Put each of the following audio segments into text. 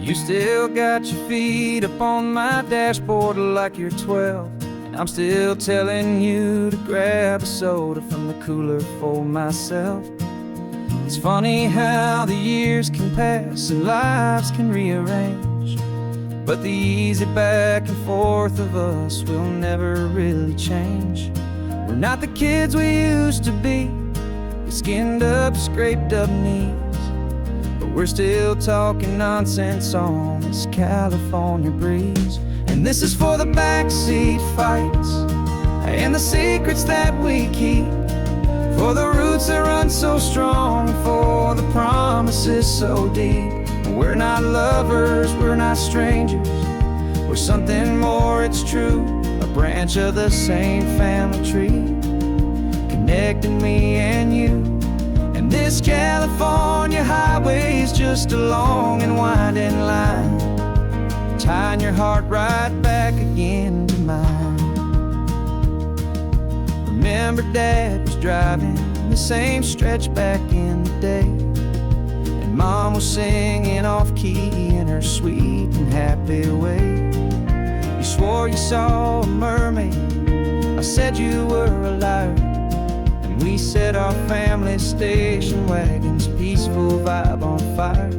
You still got your feet up on my dashboard like you're 12, and I'm still telling you to grab a soda from the cooler for myself. It's funny how the years can pass and lives can rearrange, but the easy back and forth of us will never really change. We're not the kids we used to be, with skinned up, scraped up knees, but we're still talking nonsense on this California breeze. And this is for the backseat fights and the secrets that we keep, for the roots that run so strong, for the promises so deep. We're not lovers, we're not strangers, we're something more, it's true. A branch of the same family tree, connecting me and you. And this California highway is just a long and winding line, tying your heart right back again to mine. Remember Dad was driving the same stretch back in the day, and Mom was singing off-key in her sweet and happy way. You swore you saw a mermaid, I said you were a liar, and we set our family station wagon's peaceful vibe on fire.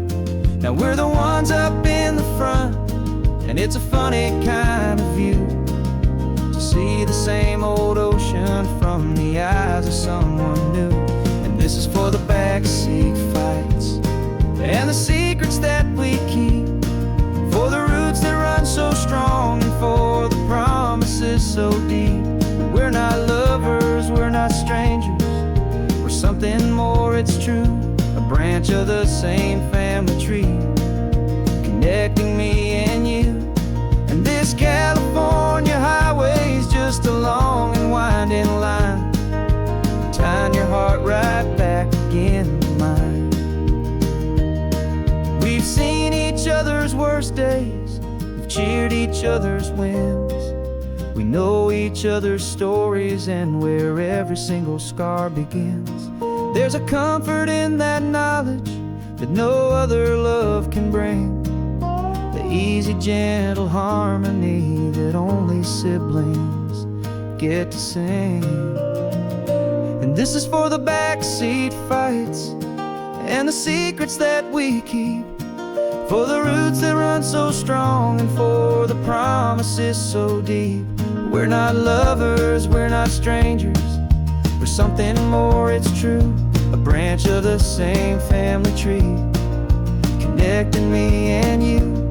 Now we're the ones up in the front, and it's a funny kind of view to see the same old ocean from the eyes of someone new. And this is for the backseat fights and the secrets that we keep, for the roots that run so strong and for the promises so deep. We're not lovers, we're not strangers, we're something more, it's true. A branch of the same family tree, connecting me and you. And this California highway is just a long and winding line, tying your heart right back again to mine. We've seen each other's worst days, we've cheered each other's wins, we know each other's stories and where every single scar begins. There's a comfort in that knowledge that no other love can bring, the easy, gentle harmony that only siblings get to sing. And this is for the backseat fights and the secrets that we keep, for the roots that run so strong and for the promises so deep. We're not lovers, we're not strangers, we're something more, it's true. A branch of the same family tree, connecting me and you.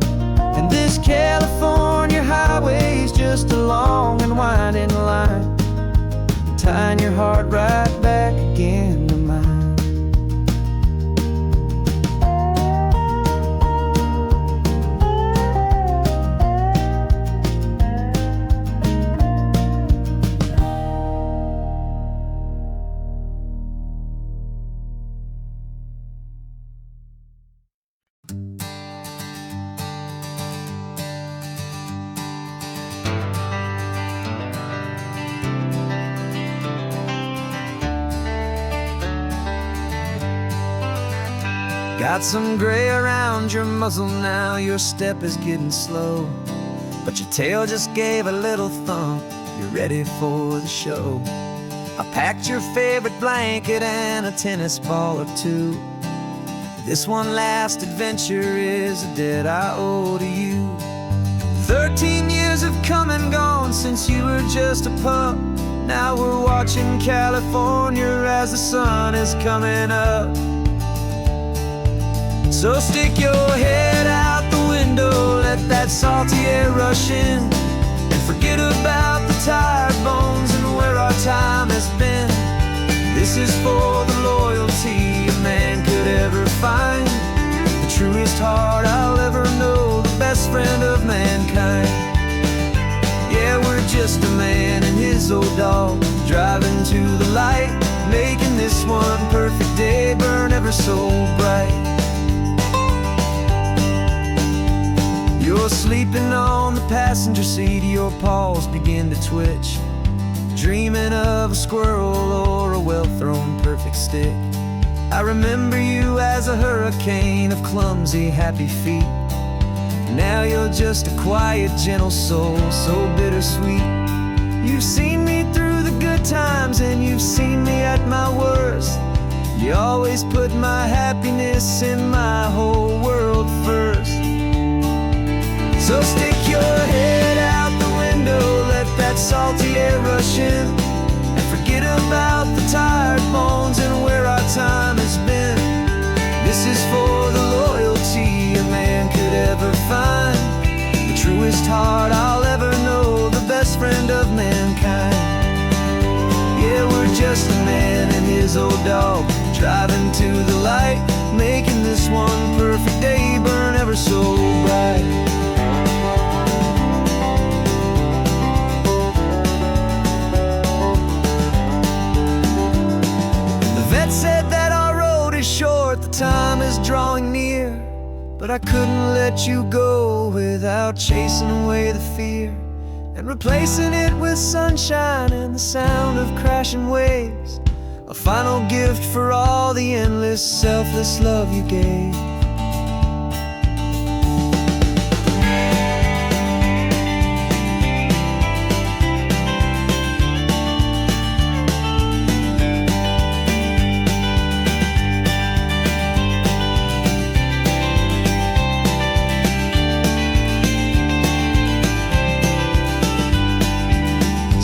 And this California highway is just a long and winding line, tying your heart right back again to mine. Got some gray around your muzzle now, your step is getting slow, but your tail just gave a little thump, you're ready for the show. I packed your favorite blanket and a tennis ball or two. This one last adventure is a debt I owe to you. 13 years have come and gone since you were just a pup. Now we're watching California as the sun is coming up. So stick your head out the window, let that salty air rush in, and forget about the tired bones and where our time has been. This is for the loyalty a man could ever find, the truest heart I'll ever know, the best friend of mankind. Yeah, we're just a man and his old dog, driving to the light, making this one perfect day burn ever so bright. You're sleeping on the passenger seat, your paws begin to twitch, dreaming of a squirrel or a well-thrown perfect stick. I remember you as a hurricane of clumsy, happy feet, Now you're just a quiet, gentle soul, so bittersweet. You've seen me through the good times and you've seen me at my worst. You always put my happiness and my whole world first. So stick your head out the window, let that salty air rush in, and forget about the tired bones and where our time has been. This is for the loyalty a man could ever find, the truest heart I'll ever know, the best friend of mankind. Yeah, we're just a man and his old dog, driving to the light, making this one perfect day burn ever so bright. The vet said that our road is short, the time is drawing near, but I couldn't let you go without chasing away the fear and replacing it with sunshine and the sound of crashing waves. A final gift for all the endless, selfless love you gave.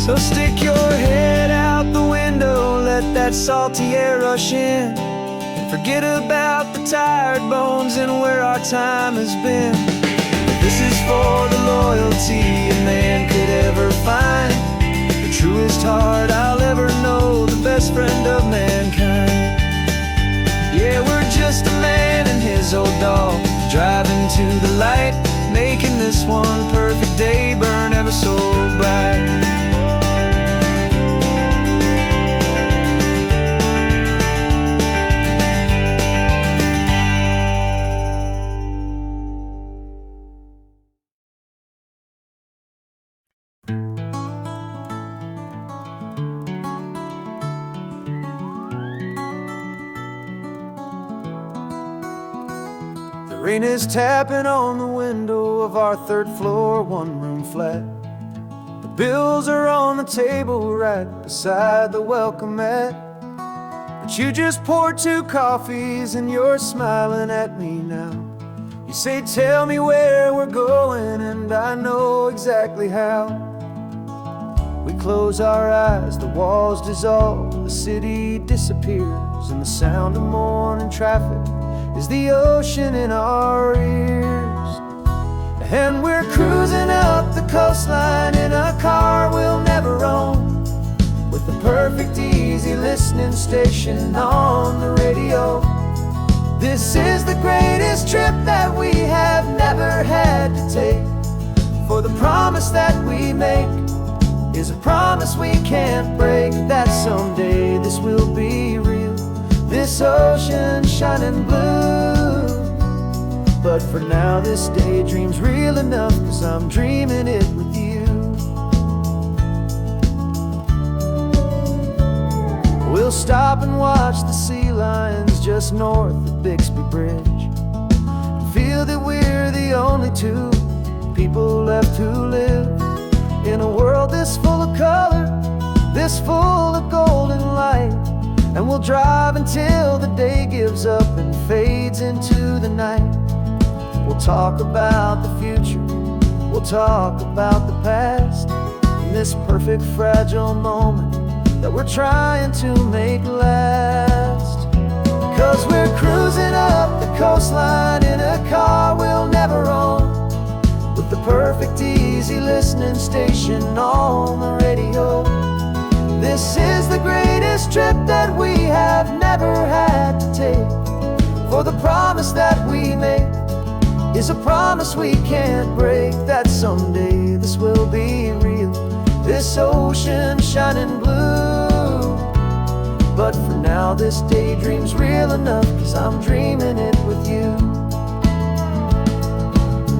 So stick your head out the window, let that salty air rush in, and forget about the tired bones and where our time has been. This is for the loyalty a man could ever find, the truest heart I'll ever know, the best friend of mankind. Yeah, we're just a man and his old dog, driving to the light, making this one perfect day burn ever so bright. Rain is tapping on the window of our third floor, one-room flat. The bills are on the table right beside the welcome mat. But you just poured 2 coffees and you're smiling at me now. You say, tell me where we're going, and I know exactly how. We close our eyes, the walls dissolve, the city disappears, and the sound of morning traffic is the ocean in our ears. And we're cruising up the coastline in a car we'll never own, with the perfect easy listening station on the radio. This is the greatest trip that we have never had to take, for the promise that we make is a promise we can't break, that someday this will be real, this ocean shining blue. But for now this daydream's real enough, 'cause I'm dreaming it with you. We'll stop and watch the sea lions just north of Bixby Bridge, and feel that we're the only 2 people left who live in a world this full of color, this full of golden light. And we'll drive until the day gives up and fades into the night. We'll talk about the future, we'll talk about the past, in this perfect fragile moment that we're trying to make last. 'Cause we're cruising up the coastline in a car we'll never own, with the perfect easy listening station on the radio. This is the greatest trip that we have never had to take, for the promise that we make is a promise we can't break, that someday this will be real, this ocean shining blue. But for now this daydream's real enough, 'cause I'm dreaming it with you.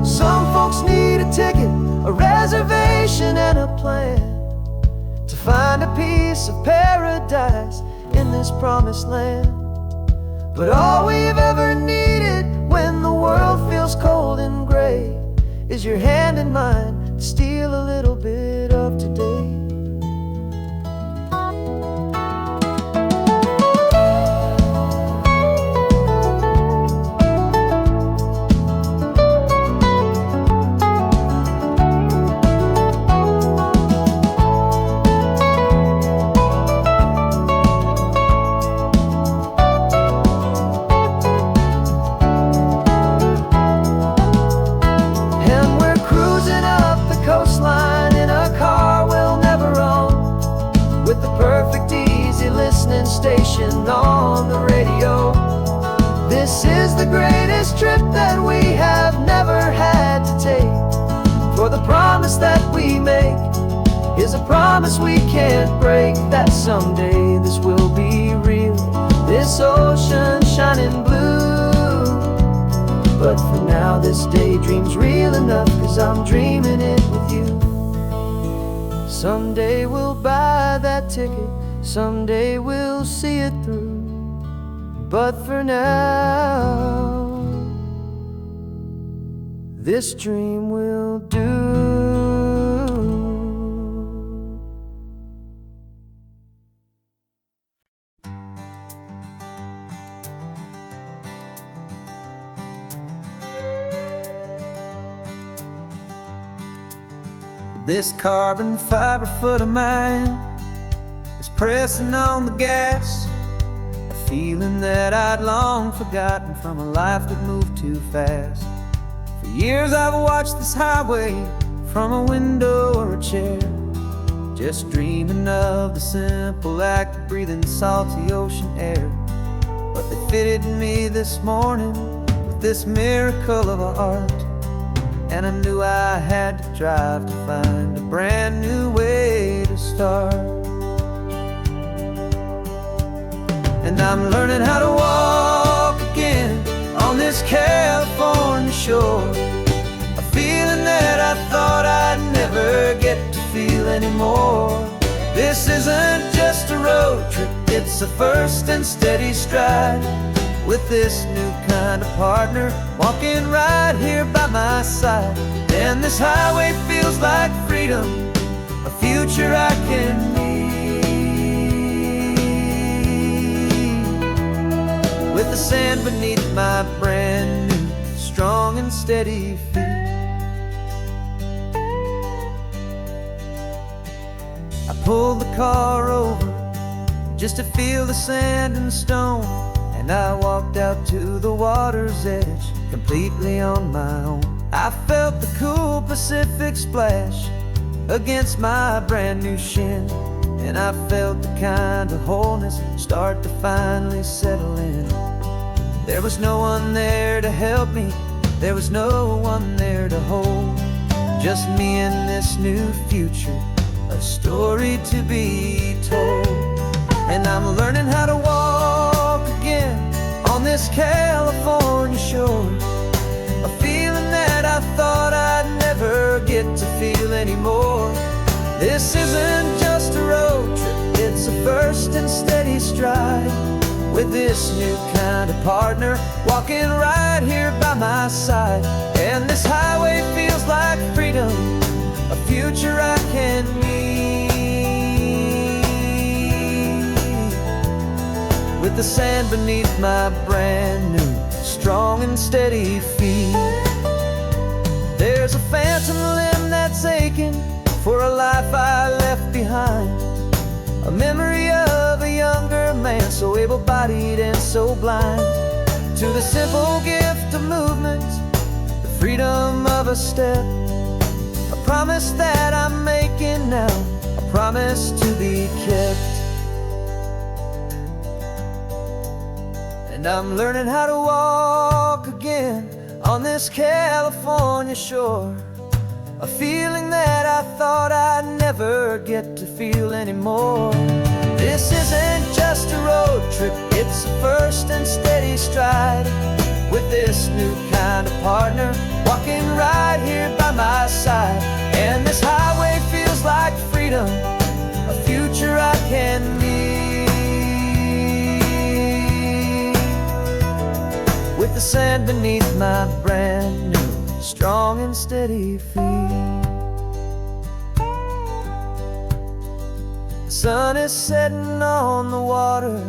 Some folks need a ticket, a reservation and a plan, to find a piece of paradise in this promised land. But all we've ever needed when the world feels cold and gray Is your hand in mine to steal a little bit of today? Station on the radio. This is the greatest trip that we have never had to take. For the promise that we make is a promise we can't break, that someday this will be real, this ocean shining blue. But for now this daydream's real enough, 'cause I'm dreaming it with you. Someday we'll buy that ticket, someday we'll see it through. But for now, this dream will do. This carbon fiber foot of mine is pressing on the gas, a feeling that I'd long forgotten from a life that moved too fast. For years I've watched this highway from a window or a chair, just dreaming of the simple act of breathing salty ocean air. But they fitted me this morning with this miracle of art, and I knew I had to drive to find a brand new way to start. And I'm learning how to walk again on this California shore, a feeling that I thought I'd never get to feel anymore. This isn't just a road trip, it's a first and steady stride, with this new kind of partner walking right here by my side. And this highway feels like freedom, a future I can need, with the sand beneath my brand new strong and steady feet. I pulled the car over just to feel the sand and stone, and I walked out to the water's edge completely on my own. I felt the cool Pacific splash against my brand new shin, and I felt the kind of wholeness start to finally settle in. There was no one there to help me, there was no one there to hold, just me and this new future, a story to be told. And I'm learning how to walk again on this California shore, a feeling that I thought I'd never get to feel anymore. This isn't just a road trip, it's a first and steady stride, with this new kind of partner walking right here by my side. And this highway feels like freedom, a future I can meet, with the sand beneath my brand new strong and steady feet. There's a phantom limb that's aching for a life I left behind, a memory of a younger man, so able-bodied and so blind, to the simple gift of movement, the freedom of a step, a promise that I'm making now, a promise to be kept. And I'm learning how to walk again on this California shore, a feeling that I thought I'd never get to feel anymore. This isn't just a road trip, it's a first and steady stride, with this new kind of partner walking right here by my side. And this highway feels like freedom, a future I can meet, with the sand beneath my brand new strong and steady feet. The sun is setting on the water,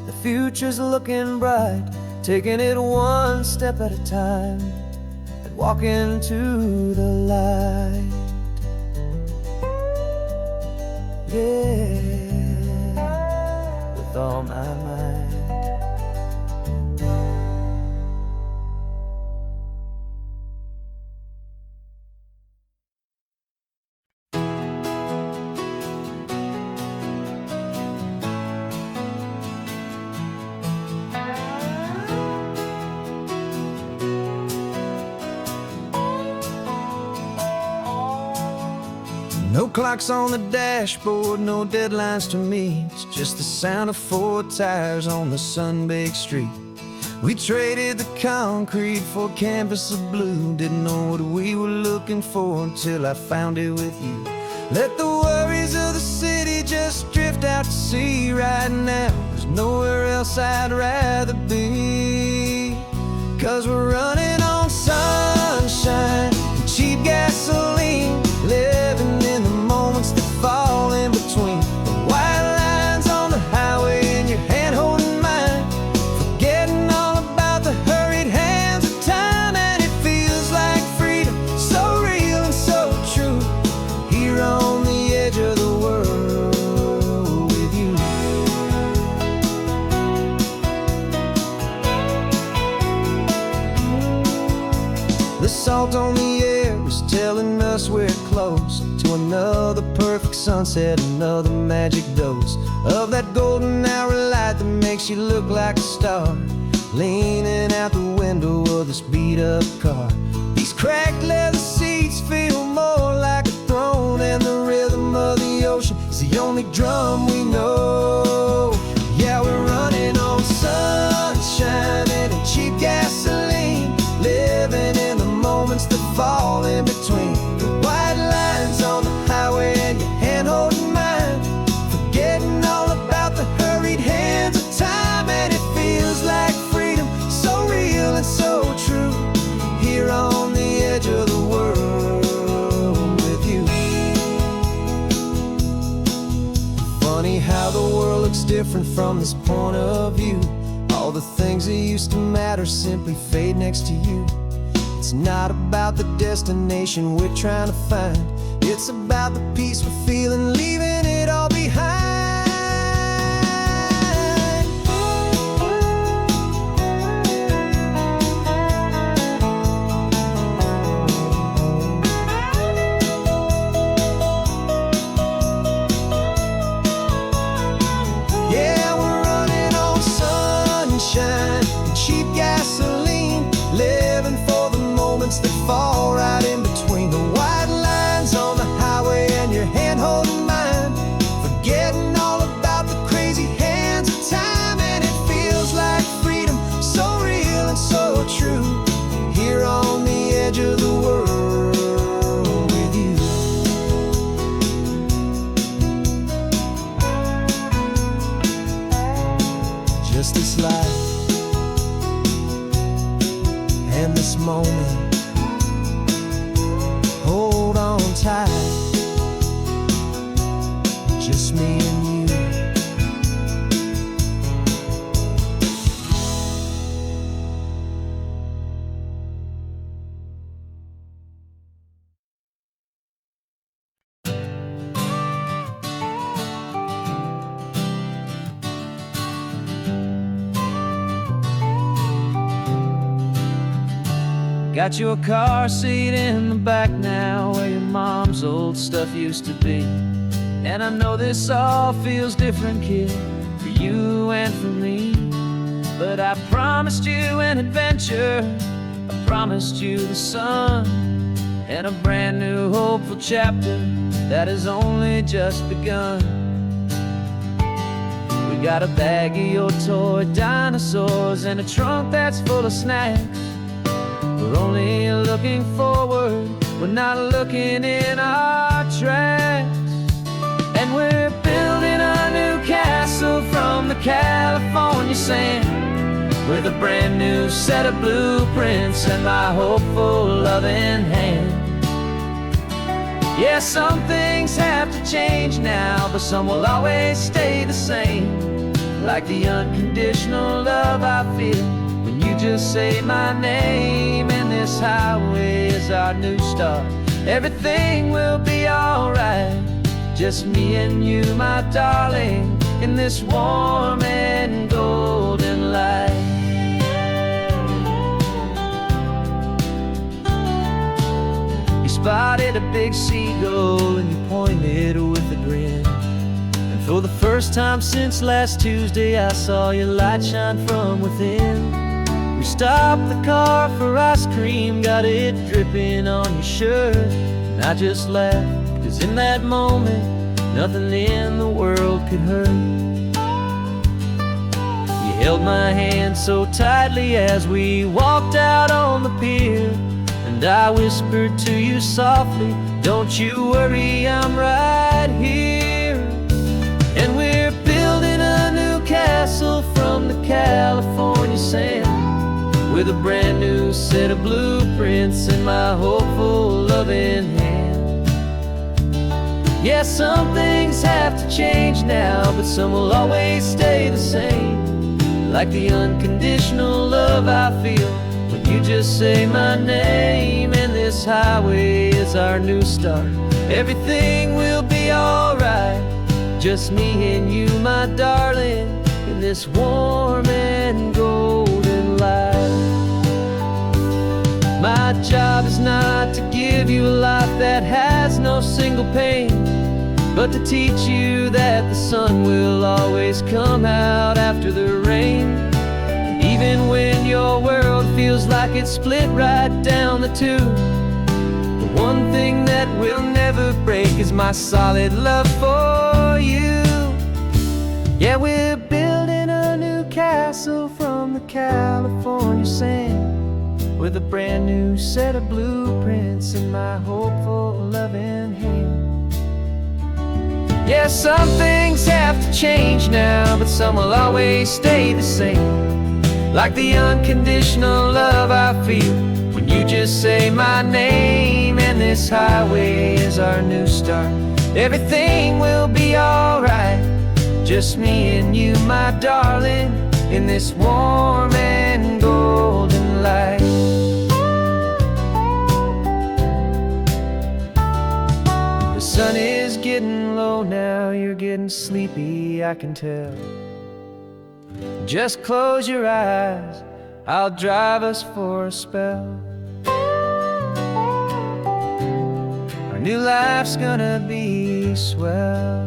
the future's looking bright, taking it one step at a time and walking to the light. Yeah, with all my might. No clocks on the dashboard, no deadlines to meet. It's just the sound of 4 tires on the sun-baked street. We traded the concrete for a canvas of blue. Didn't know what we were looking for until I found it with you. Let the worries of the city just drift out to sea right now. There's nowhere else I'd rather be, 'cause we're running on sunshine and cheap gasoline, living in the moments that fall in between. The white lines on the highway and your hand holding mine, forgetting all about the hurried hands of time. And it feels like freedom, so real and so true, here on the edge of the world with you. The salt on the air is telling us we're close to another perfect sunset, another magic dose of that golden hour light that makes you look like a star, leaning out the window of this beat-up car. These cracked leather seats feel more like a throne, and the rhythm of the ocean is the only drum we know. Yeah, we're running on sunshine and cheap gasoline, living in the moments that fall in between. The white lines on the highway and your hand holding mine, forgetting all about the hurried hands of time. And it feels like freedom, so real and so true, here on the edge of the world with you. Funny how the world looks different from this point of view. All the things that used to matter simply fade next to you. It's not about the destination we're trying to find, it's about the peace we're feeling, leaving it all behind. Yeah, we're running on sunshine and cheap gasoline, living for the moments that fall right in between. The white lines on the highway and your hand holding mine, forgetting all about the crazy hands of time. And it feels like freedom, so real and so true, here on the edge of the world with you. Just this life and this moment, hold on tight, just me and you. Got you a car seat in the back now, where your mom's old stuff used to be. And I know this all feels different, kid, for you and for me. But I promised you an adventure, I promised you the sun, and a brand new hopeful chapter that has only just begun. We got a bag of your toy dinosaurs and a trunk that's full of snacks. We're only looking forward, we're not looking in our tracks. And we're building a new castle from the California sand, with a brand new set of blueprints and my hopeful, loving hand. Yeah, some things have to change now, but some will always stay the same. Like the unconditional love I feel when you just say my name. And this highway is our new start. Everything will be alright. Just me and you, my darling, in this warm and golden light. You spotted a big seagull and you pointed with a grin. And for the first time since last Tuesday, I saw your light shine from within. We stopped the car for ice cream, got it dripping on your shirt. And I just laughed, 'cause in that moment, nothing in the world could hurt. You held my hand so tightly as we walked out on the pier. And I whispered to you softly, don't you worry, I'm right here. And we're building a new castle from the California sand, with a brand new set of blueprints in my hopeful, loving hand. Yeah, some things have to change now, but some will always stay the same. Like the unconditional love I feel when you just say my name. And this highway is our new start. Everything will be alright. Just me and you, my darling, in this warm and golden light. My job is not to give you a life that has no single pain, but to teach you that the sun will always come out after the rain. Even when your world feels like it's split right down the two, the one thing that will never break is my solid love for you. Yeah, we're building a new castle from the California sand, with a brand new set of blueprints in my hopeful, loving hand. Yeah, some things have to change now, but some will always stay the same. Like the unconditional love I feel when you just say my name. And this highway is our new start. Everything will be alright. Just me and you, my darling, in this warm and golden light. The sun is getting low now, you're getting sleepy, I can tell. Just close your eyes, I'll drive us for a spell. Our new life's gonna be swell.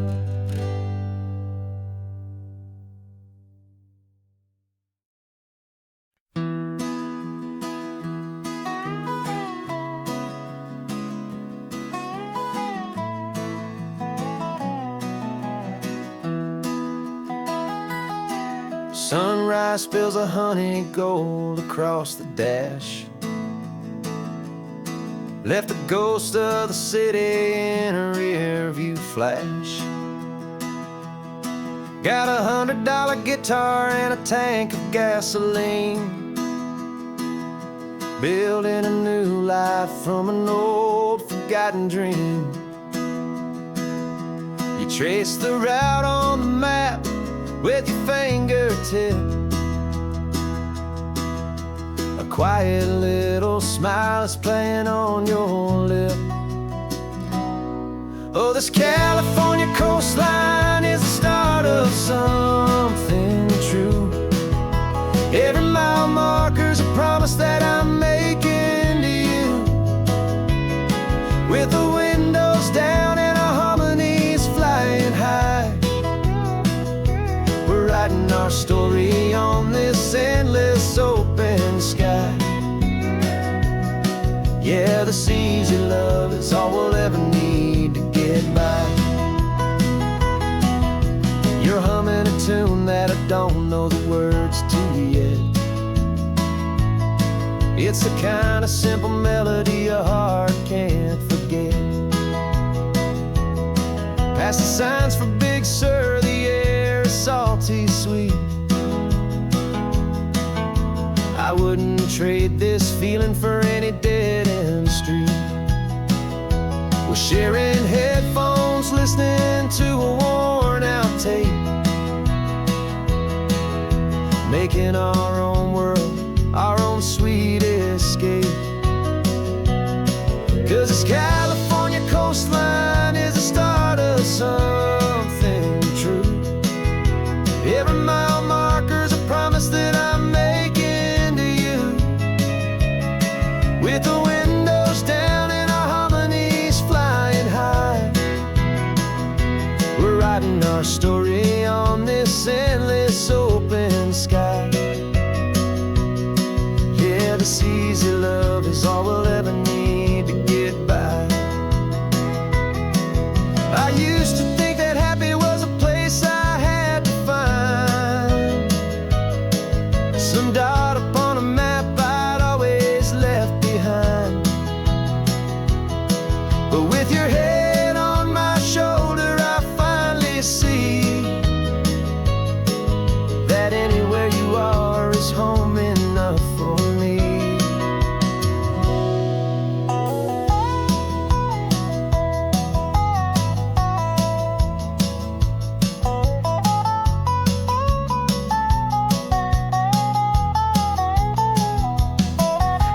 Sunrise spills a honey gold across the dash, left the ghost of the city in a rear view flash. Got a $100 guitar and a tank of gasoline, building a new life from an old forgotten dream. You trace the route on the map with your fingertip, a quiet little smile is playing on your lip. Oh, this California coastline is the start of something true. Every mile marker's a promise that I'm making to you. With the windows down and our harmonies flying high, we're writing our story on this endless open sky. Yeah, this easy love is all we'll ever need to get by. You're humming a tune that I don't know the words to yet. It's the kind of simple melody a heart can't forget. Past the signs for Big Sur, the air is salty sweet. I wouldn't trade this feeling for any dead-end street. We're sharing headphones, listening to a worn-out tape, making our own world, our own sweet escape. 'Cause this California coastline is the start of something true. Every mile marker's a promise that I'm making to you. With the windows down and our harmonies flying high, we're writing our story on this endless open sky. Yeah, this easy love is all we'll ever need to get by. I used to think that happy was a place I had to find, some dot upon a map I'd always left behind. But with your head on my shoulder, I finally see that anywhere you are is home enough for me.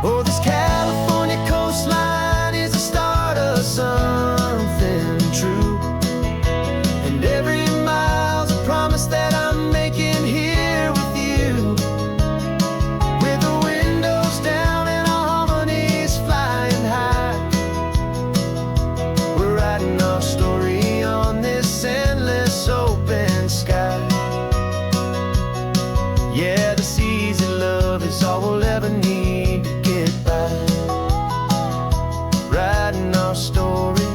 Oh, this California coastline is the start of something true, and every mile's a promise that I'm making here with you. With the windows down and our harmonies flying high, we're writing our story on this endless open sky. Yeah, this easy love is all we'll ever need to get by. Writing our story,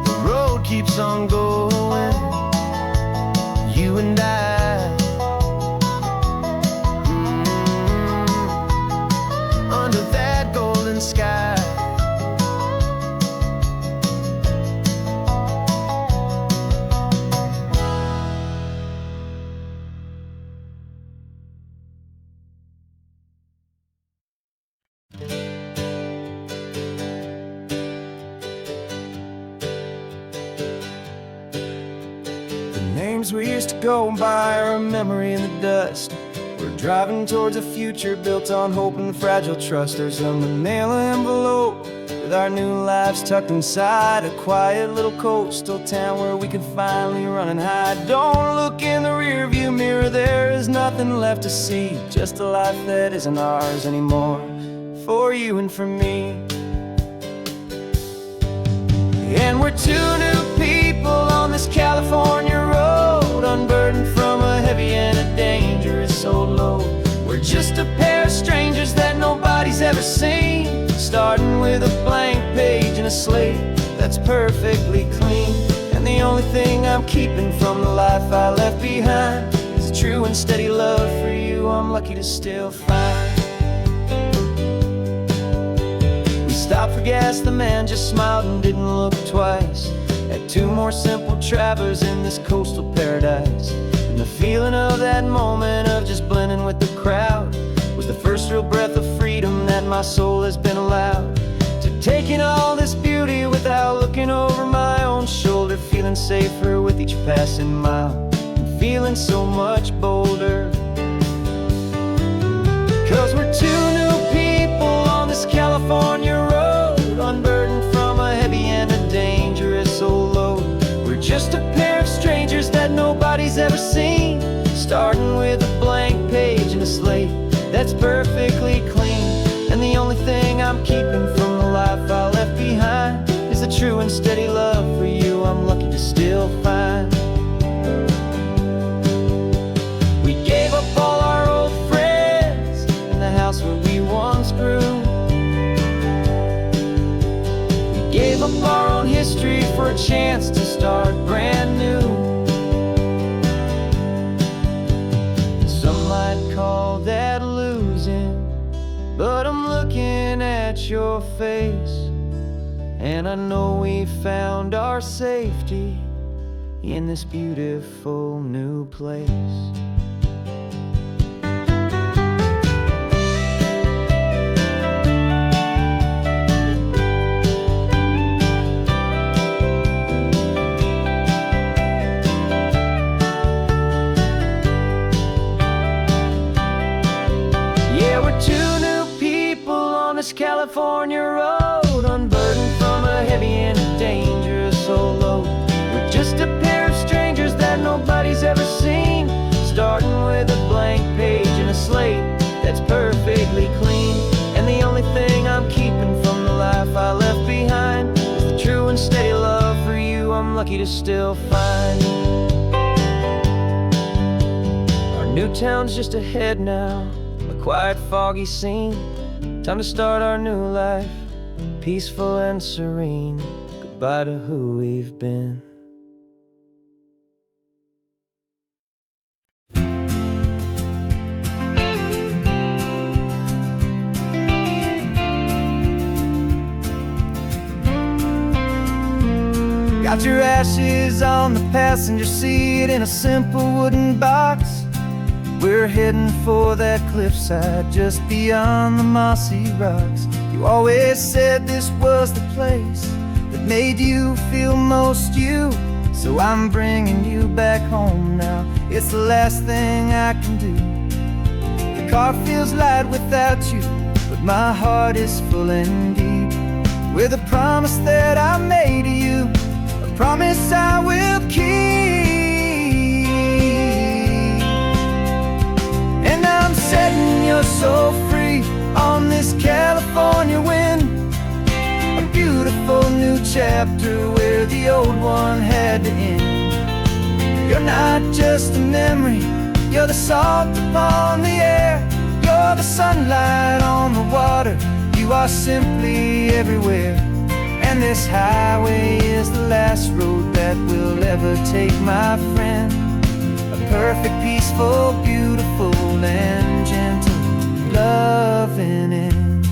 the road keeps on going, you and I. Under that golden sky. Names we used to go by are a memory in the dust. We're driving towards a future built on hope and fragile trust. There's a manila envelope with our new lives tucked inside, a quiet little coastal town where we could finally run and hide. Don't look in the rearview mirror, there is nothing left to see, just a life that isn't ours anymore, for you and for me. And we're two new people on this California road, unburdened from a heavy and a dangerous old load. We're just a pair of strangers that nobody's ever seen, starting with a blank page and a slate that's perfectly clean. And the only thing I'm keeping from the life I left behind is a true and steady love for you I'm lucky to still find. Stopped for gas, the man just smiled and didn't look twice. Had two more simple travelers in this coastal paradise. And the feeling of that moment of just blending with the crowd was the first real breath of freedom that my soul has been allowed to take in all this beauty without looking over my own shoulder, feeling safer with each passing mile and feeling so much bolder. 'Cause we're two new people on this California road, unburdened from a heavy and a dangerous old load. We're just a pair of strangers that nobody's ever seen, starting with a blank page and a slate that's perfectly clean. And the only thing I'm keeping from the life I left behind is a true and steady love for you I'm lucky to still find. We gave up all our old friends in the house where we once grew. Gave up our own history for a chance to start brand new. Some might call that losing, but I'm looking at your face, and I know we found our safety in this beautiful new place. scene, starting with a blank page and a slate that's perfectly clean. And the only thing I'm keeping from the life I left behind is the true and steady love for you I'm lucky to still find. Our new town's just ahead now, a quiet, foggy scene. Time to start our new life, peaceful and serene. Goodbye to who we've been. Got your ashes on the passenger seat in a simple wooden box. We're heading for that cliffside just beyond the mossy rocks. You always said this was the place that made you feel most you, so I'm bringing you back home now. It's the last thing I can do. The car feels light without you, but my heart is full and deep with a promise that I made to you, a promise I will keep. And I'm setting your soul free on this California wind, a beautiful new chapter where the old one had to end. You're not just a memory, you're the salt upon the air, you're the sunlight on the water, you are simply everywhere. And this highway is the last road that we'll ever take, my friend. A perfect, peaceful, beautiful, and gentle loving end.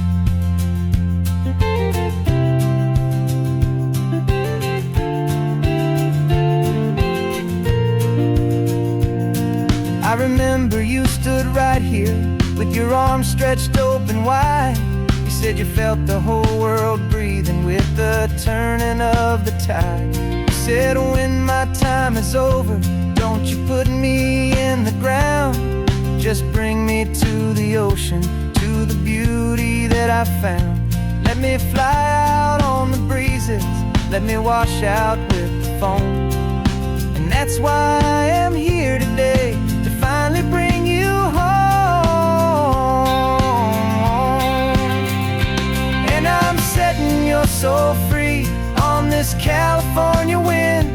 I remember you stood right here with your arms stretched open wide. You said you felt the whole world breathing with the turning of the tide. You said when my time is over, don't you put me in the ground, just bring me to the ocean, to the beauty that I found. Let me fly out on the breezes, let me wash out with the foam. And that's why I am here today, to finally bring you home. And I'm setting your soul free on this California wind,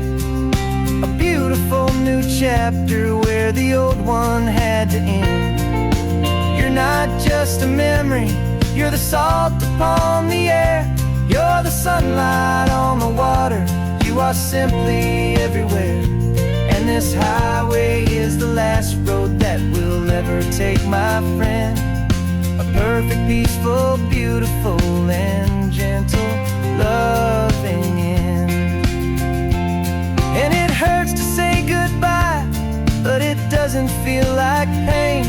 a beautiful new chapter where the old one had to end. You're not just a memory, you're the salt upon the air, you're the sunlight on the water, you are simply everywhere. And this highway is the last road that we'll ever take, my friend. A perfect, peaceful, beautiful, and gentle loving end. And it hurts to say goodbye, but it doesn't feel like pain.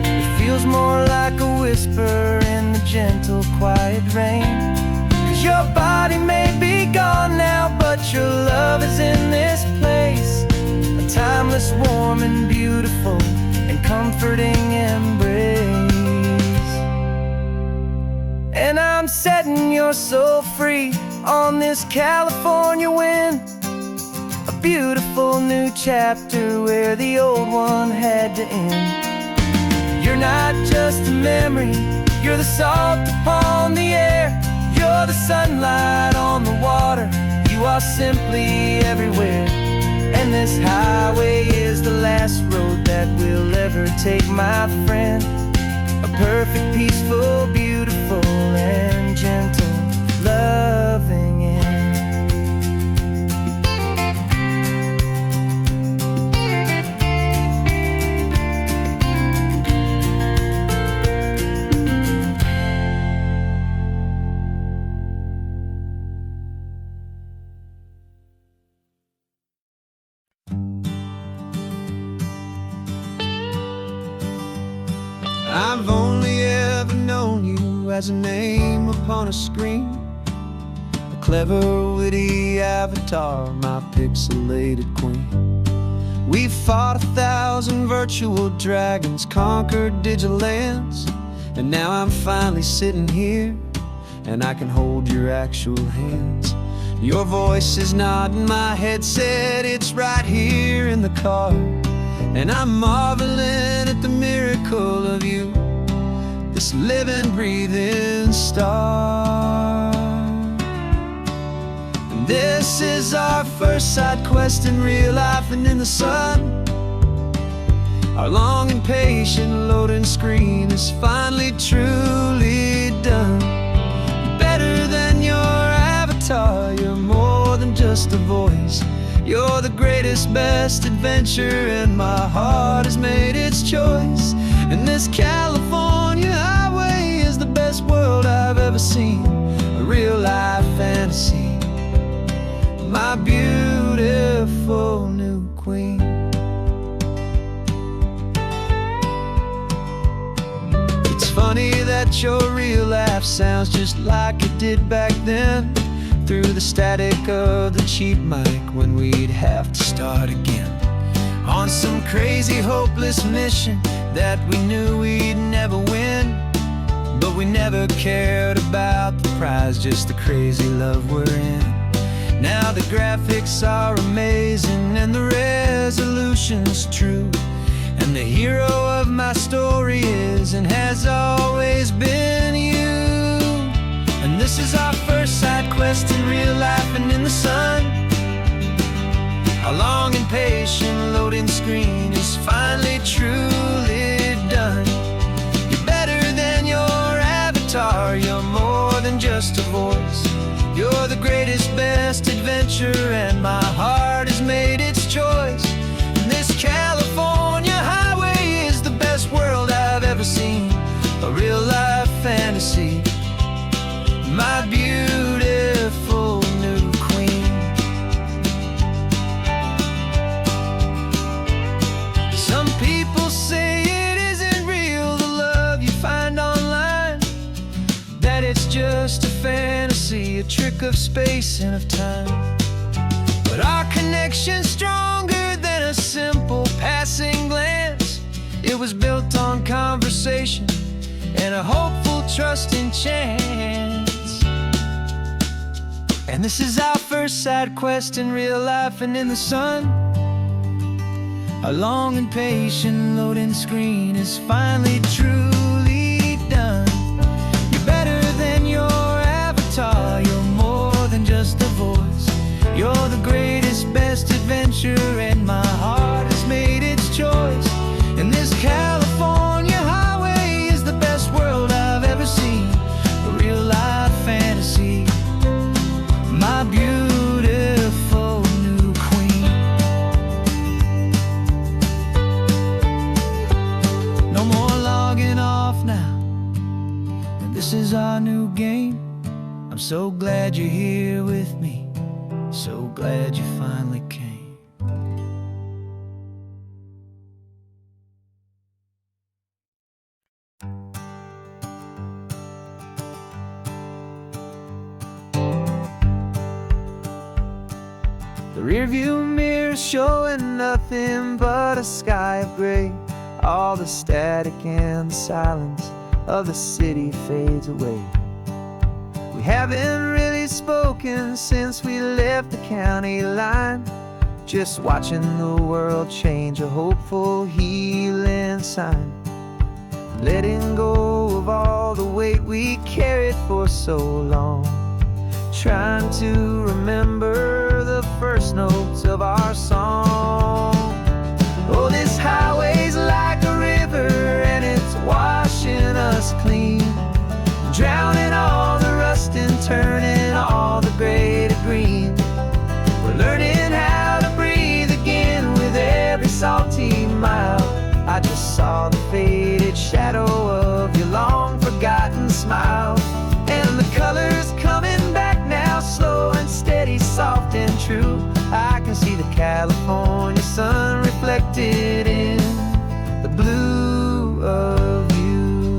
It feels more like a whisper in the gentle, quiet rain. 'Cause your body may be gone now, but your love is in this place, a timeless, warm, and beautiful, and comforting embrace. And I'm setting your soul free on this California wind, a beautiful new chapter where the old one had to end. You're not just a memory, you're the salt upon the air, you're the sunlight on the water, you are simply everywhere. And this highway is the last road that we'll ever take, my friend. A perfect, peaceful, beautiful, and gentle loving end. I've only ever known you as a name upon a screen, a clever, witty avatar, my pixelated queen. We've fought 1,000 virtual dragons, conquered digital lands, and now I'm finally sitting here, and I can hold your actual hands. Your voice is not in my headset, it's right here in the car. and I'm marveling at the miracle of you, this living, breathing star. And this is our first side quest in real life and in the sun. Our long and patient loading screen is finally truly done. Better than your avatar, you're more than just a voice. You're the greatest, best adventure, and my heart has made its choice. And this California highway is the best world I've ever seen, a real life fantasy, my beautiful new queen. It's funny that your real life sounds just like it did back then, through the static of the cheap mic when we'd have to start again, on some crazy hopeless mission that we knew we'd never win. But we never cared about the prize, just the crazy love we're in. Now the graphics are amazing and the resolution's true, and the hero of my story is and has always been you. And this is our first side quest in real life and in the sun. Our long and patient loading screen is finally truly done. You're better than your avatar, you're more than just a voice. You're the greatest, best adventure, and my heart has made its choice. And this California highway is the best world I've ever seen, a real life fantasy, my beautiful new queen. Some people say it isn't real, the love you find online, that it's just a fantasy, a trick of space and of time. But our connection's stronger than a simple passing glance. It was built on conversation and a hopeful, trusting chance. And this is our first side quest in real life and in the sun. Our long and patient loading screen is finally truly done. You're better than your avatar, you're more than just a voice. You're the greatest, best adventure, and my heart has made its choice. And this California highway is the best world I've ever seen, a real life fantasy, my beautiful new queen. No more logging off now, and this is our new game. I'm so glad you're here with me, so glad you finally came. The rearview mirror's showing nothing but a sky of gray. All the static and the silence of the city fades away. We haven't really spoken since we left the county line, just watching the world change, a hopeful healing sign. Letting go of all the weight we carried for so long, trying to remember the first notes of our song. Oh, this highway's like a river and it's washing us clean, drowning all the rust and turning all the gray to green. We're learning how to breathe again with every salty mile. I just saw the faded shadow of your long forgotten smile, and the colors coming back now, slow and steady, soft and true. I can see the California sun reflected in the blue of you.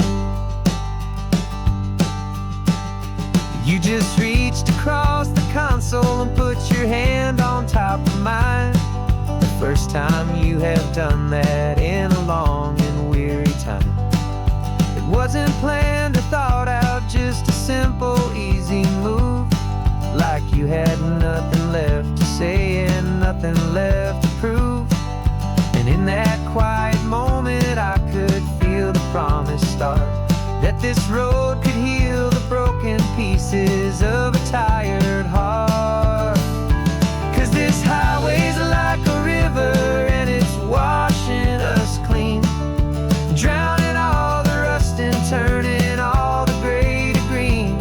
You just reached across the console and put your hand on top of mine. The first time you have done that in a long and weary time. It wasn't planned or thought out, just a simple, easy move. Like you had nothing left to say and nothing left to prove. And in that quiet moment I could feel the promise start, that this road could heal the broken pieces of a tired heart. 'Cause this highway's like a river and it's washing us clean, drowning all the rust and turning all the gray to green.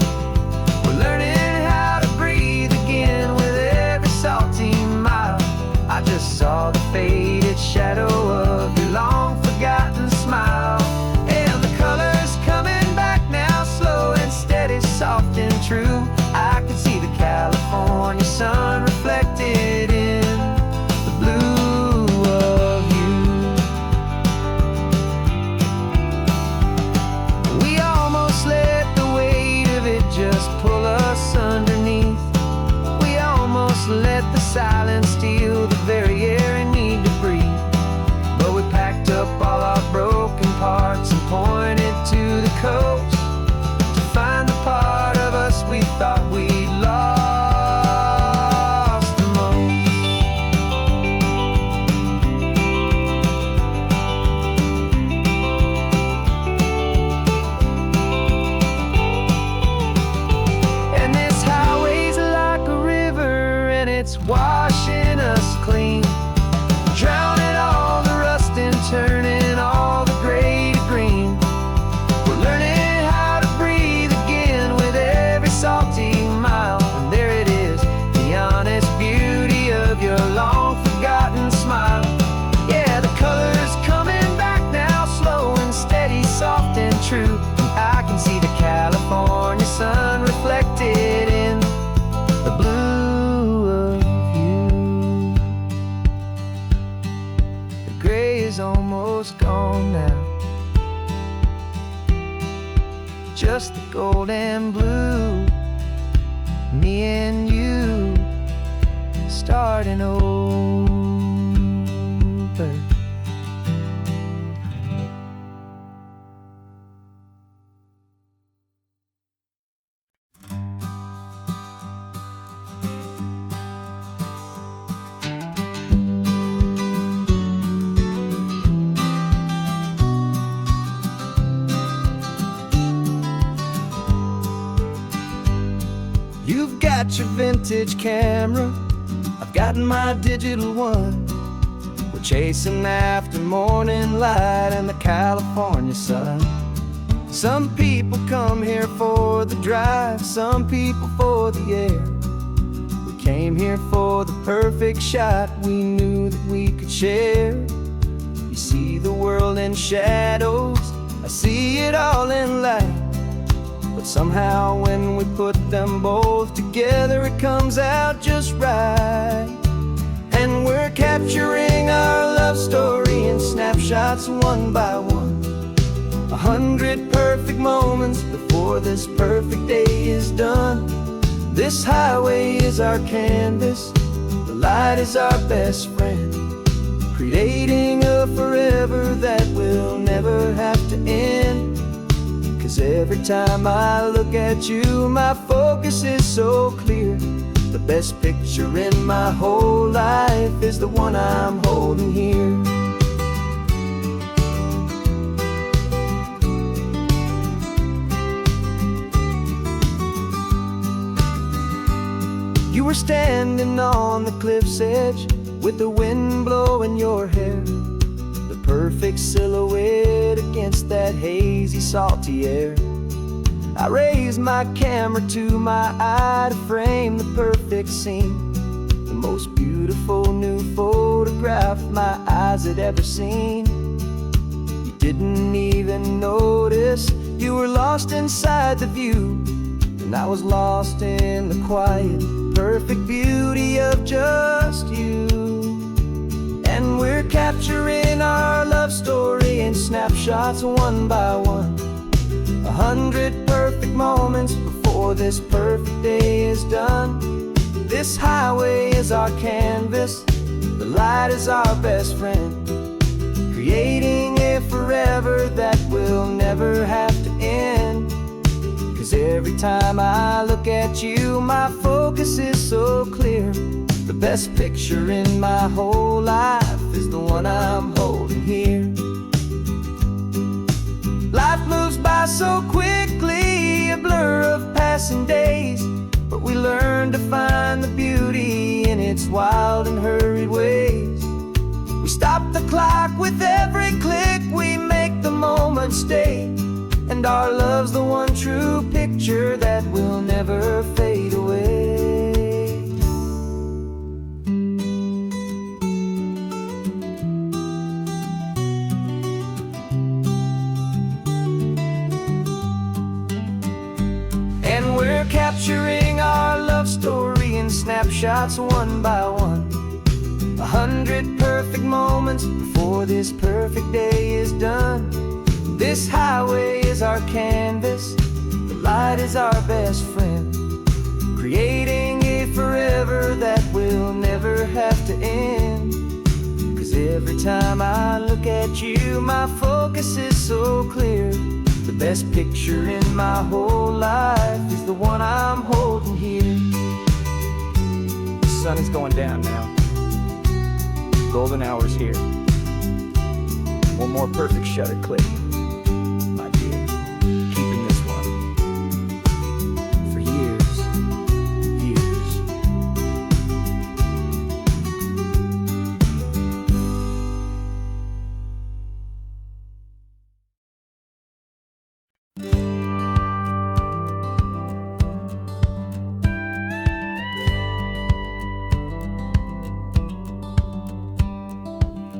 We're learning how to breathe again with every salty mile. I just saw the faded shadow of your long forgotten smile, and the colors coming back now, slow and steady, soft and true. I could see the California sun reflected in the blue of you. We almost let the weight of it just pull us underneath. We almost let the silence steal the very air I need to breathe. But we packed up all our broken parts and pointed to the coast to find the part of us we thought we'd lost the most. And this highway's like a river and it's washing us clean, drowning all the rust and turning all the gray to green. We're learning how to breathe again with every salty mile. And there it is, the honest beauty of your long forgotten smile. Yeah, the colors coming back now, slow and steady, soft and true. I can see the California sun reflected in the blue of you. The gray is almost gone now, just the gold and blue. Me and you starting over. You've got your vintage camera, I've got my digital one. We're chasing after morning light and the California sun. Some people come here for the drive, some people for the air. We came here for the perfect shot we knew that we could share. You see the world in shadows, I see it all in light. But somehow when we put them both together, it comes out just right. And we're capturing our love story in snapshots one by one. 100 perfect moments before this perfect day is done. This highway is our canvas, the light is our best friend, creating a forever that will never have to end. 'Cause every time I look at you, my focus is so clear. The best picture in my whole life is the one I'm holding here. You were standing on the cliff's edge with the wind blowing your hair, the perfect silhouette against that hazy, salty air. I raised my camera to my eye to frame the perfect scene, the most beautiful new photograph my eyes had ever seen. You didn't even notice, you were lost inside the view, and I was lost in the quiet, perfect beauty of just you. And we're capturing our love story in snapshots one by one. 100 perfect moments before this perfect day is done. This highway is our canvas, the light is our best friend, creating a forever that will never have to end. 'Cause every time I look at you, my focus is so clear. The best picture in my whole life is the one I'm holding here. Life moves by so quickly, a blur of passing days, but we learn to find the beauty in its wild and hurried ways. We stop the clock with every click, we make the moment stay, and our love's the one true picture that will never fade away. And we're capturing our love story in snapshots one by one. 100 perfect moments before this perfect day is done. This highway is our canvas, the light is our best friend, creating a forever that will never have to end. 'Cause every time I look at you, my focus is so clear. The best picture in my whole life is the one I'm holding here. The sun is going down now. Golden hour's here. One more perfect shutter click, my dear. Keeping this one for years, years.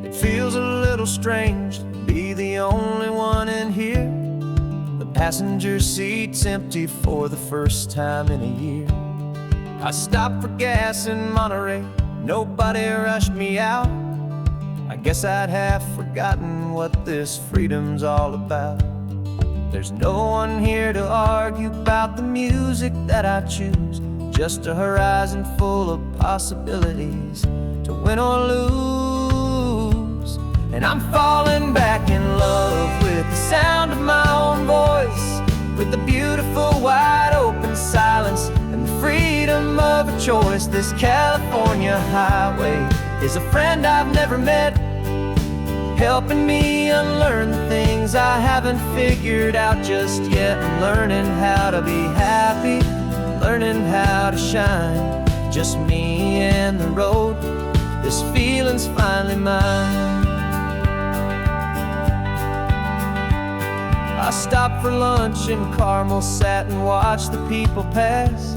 It feels a little strange to be the only one in here. The passenger seat's empty for the first time in a year. I stopped for gas in Monterey, nobody rushed me out. I guess I'd have forgotten what this freedom's all about. There's no one here to argue about the music that I choose, just a horizon full of possibilities to win or lose. And I'm falling back in love with the sound of my own voice, with the beautiful wide open silence and the freedom of a choice. This California highway is a friend I've never met, helping me unlearn the things I haven't figured out just yet. I'm learning how to be happy, learning how to shine, just me and the road. This feeling's finally mine. I stopped for lunch in Carmel, sat and watched the people pass.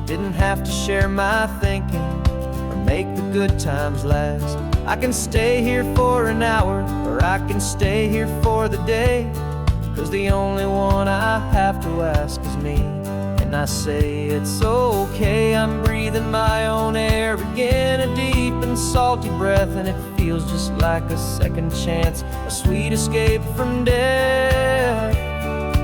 Didn't have to share my thinking or make the good times last. I can stay here for an hour, or I can stay here for the day, 'cause the only one I have to ask is me. And I say it's okay, I'm breathing my own air again, a deep and salty breath, and it feels just like a second chance, a sweet escape from death.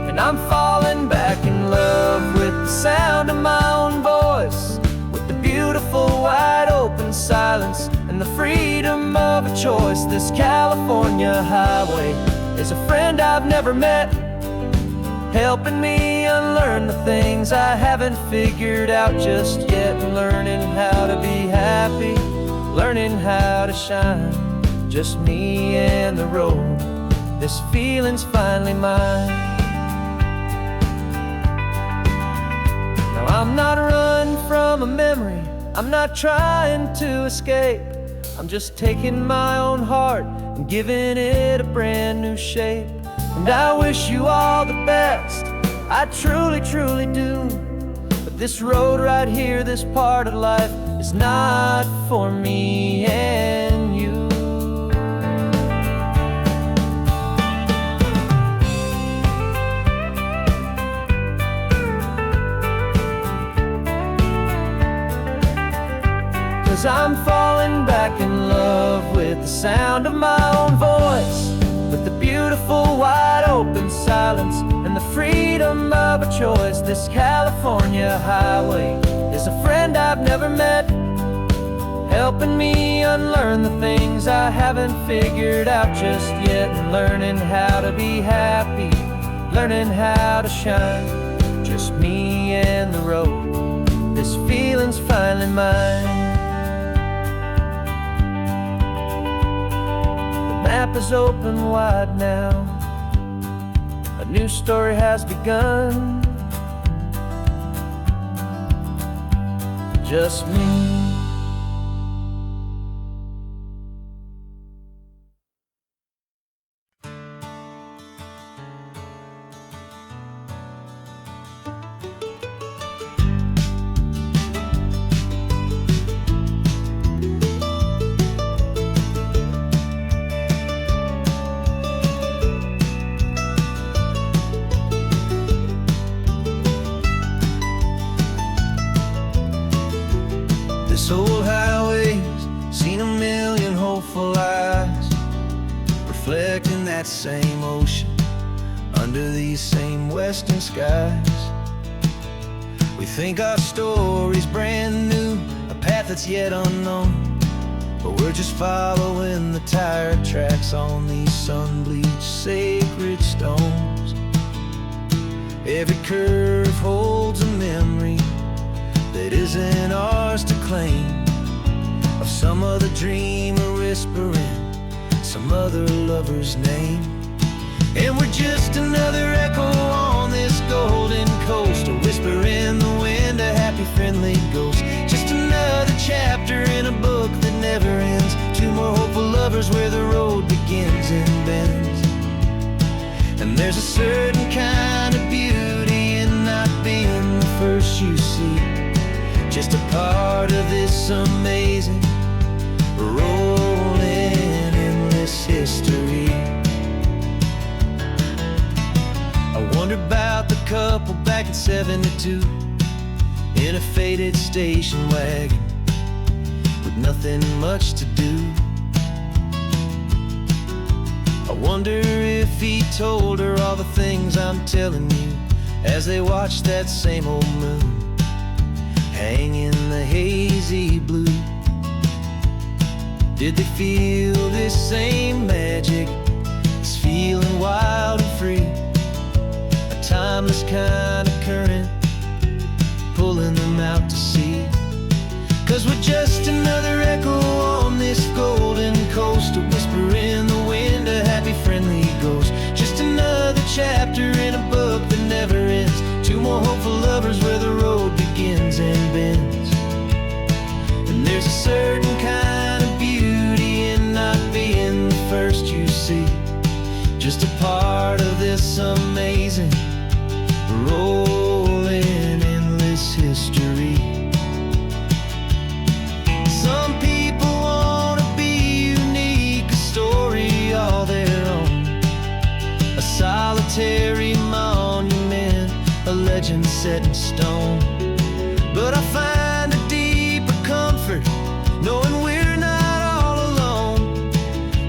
And I'm falling back in love with the sound of my own voice, with the beautiful wide open silence and the freedom of a choice. This California highway is a friend I've never met, helping me unlearn the things I haven't figured out just yet. Learning how to be happy, learning how to shine, just me and the road. This feeling's finally mine. Now I'm not running from a memory, I'm not trying to escape. I'm just taking my own heart and giving it a brand new shape. And I wish you all the best, I truly, truly do. But this road right here, this part of life, is not for me and you. 'Cause I'm falling back in love with the sound of my own voice, with the beautiful wide open silence and the freedom of a choice. This California highway is a friend I've never met, helping me unlearn the things I haven't figured out just yet. And learning how to be happy, learning how to shine, just me and the road. This feeling's finally mine. map is open wide now. A new story has begun. Just me. This old highway's seen a million hopeful eyes, reflecting that same ocean under these same western skies. We think our story's brand new, a path that's yet unknown, but we're just following the tire tracks on these sun-bleached sacred stones. Every curve holds a memory that isn't ours to claim, of some other dreamer whispering some other lover's name. And we're just another echo on this golden coast, a whisper in the wind, a happy friendly ghost. Just another chapter in a book that never ends, two more hopeful lovers where the road begins and bends. And there's a certain kind of beauty in not being the first you see, just a part of this amazing, rolling, endless history. I wonder about the couple back in '72 in a faded station wagon with nothing much to do. I wonder if he told her all the things I'm telling you as they watched that same old moon hang in the hazy blue. Did they feel this same magic, this feeling wild and free, a timeless kind of current pulling them out to sea? 'Cause we're just another echo on this golden coast, a whisper in the wind, a happy friendly ghost. Just another chapter in a book that never ends, two more hopeful lovers where the road begins and bends. And there's a certain kind of beauty in not being the first you see, just a part of this amazing, rolling, endless history. Some people want to be unique, a story all their own, a solitary monument, a legend set in stone. But I find a deeper comfort knowing we're not all alone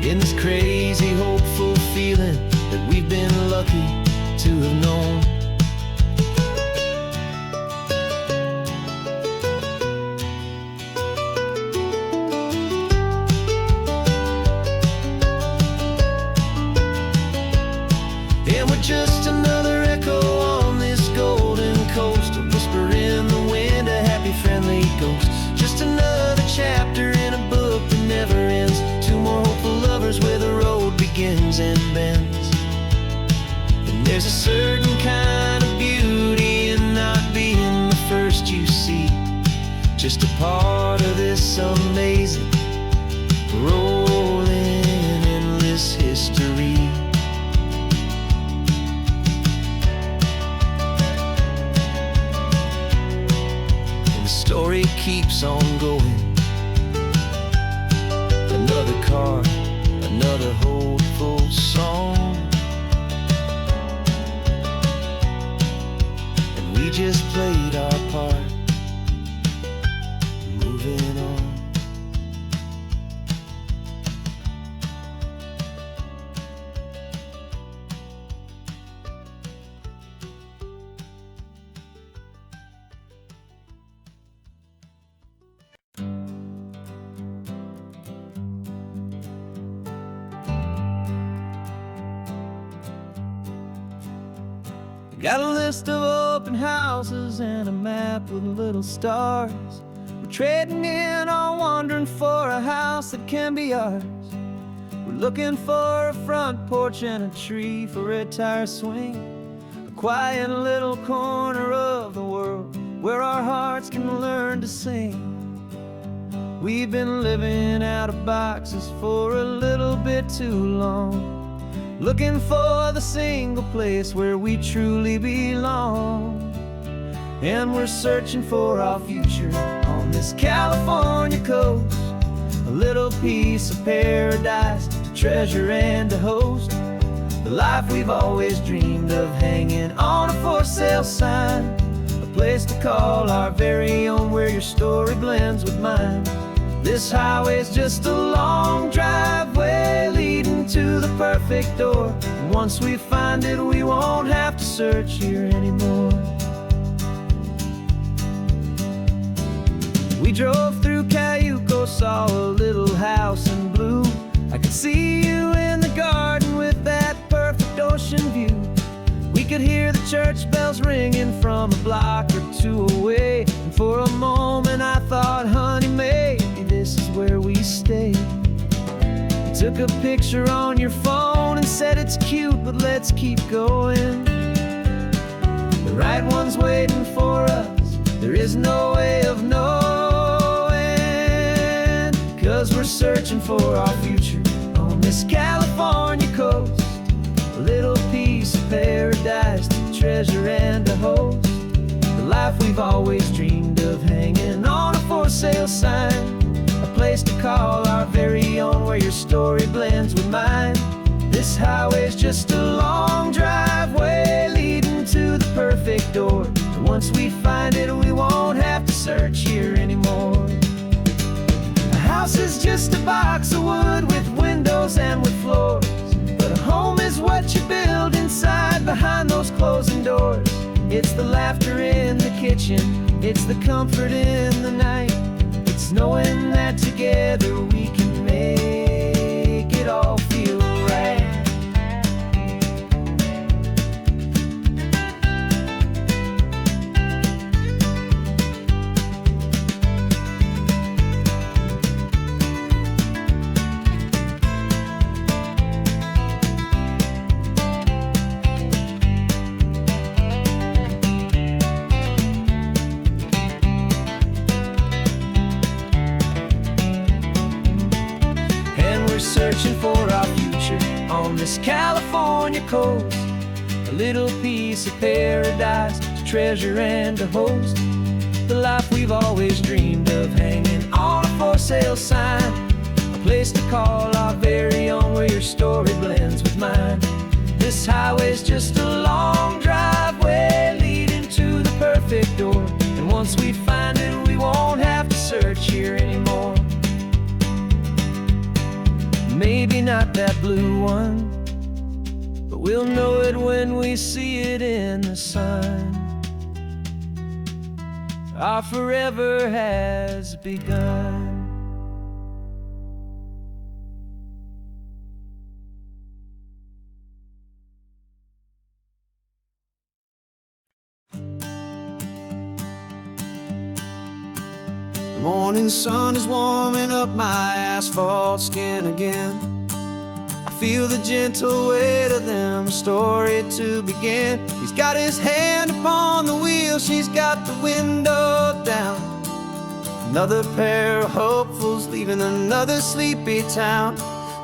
in this crazy, hopeful feeling that we've been lucky to have known. And we're just another echo on this golden coast, a whisper in the wind, a happy friendly ghost. Just another chapter in a book that never ends, two more hopeful lovers where the road begins and bends. And there's a certain kind of beauty in not being the first you see, just a part of this amazing, rolling, endless history. Story keeps on going. Another card, another hopeful song, and we just played our part, moving on. Got a list of open houses and a map with little stars. We're trading in our wandering for a house that can be ours. We're looking for a front porch and a tree for a tire swing, a quiet little corner of the world where our hearts can learn to sing. We've been living out of boxes for a little bit too long, looking for the single place where we truly belong. And we're searching for our future on this California coast, a little piece of paradise to treasure and to host, the life we've always dreamed of, hanging on a for sale sign, a place to call our very own where your story blends with mine. This highway's just a long driveway leading to the perfect door, and once we find it we won't have to search here anymore. We drove through Cayuco, saw a little house in blue. I could see you in the garden with that perfect ocean view. We could hear the church bells ringing from a block or two away, and for a moment I thought, honey, maybe this is where we stay. You took a picture on your phone and said it's cute, but let's keep going. The right one's waiting for us, there is no way of knowing, 'cause we're searching for our future on this California coast, a little piece of paradise to treasure and to host, the life we've always dreamed of, hanging on a for sale sign, a place to call our very own where your story blends with mine. This highway's just a long driveway leading to the perfect door, and once we find it we won't have to search here anymore. A house is just a box of wood with windows and with floors, but a home is what you build inside behind those closing doors. It's the laughter in the kitchen, it's the comfort in the night, it's knowing that together we can make it all feel right. Searching for our future on this California coast, a little piece of paradise to treasure and to host, the life we've always dreamed of, hanging on a for sale sign, a place to call our very own where your story blends with mine. This highway's just a long driveway leading to the perfect door, and once we find it we won't have to search here anymore. Maybe not that blue one, but we'll know it when we see it in the sun. Our forever has begun. The morning sun is warming up my asphalt skin again. I feel the gentle weight of them, a story to begin. He's got his hand upon the wheel, she's got the window down. Another pair of hopefuls leaving another sleepy town.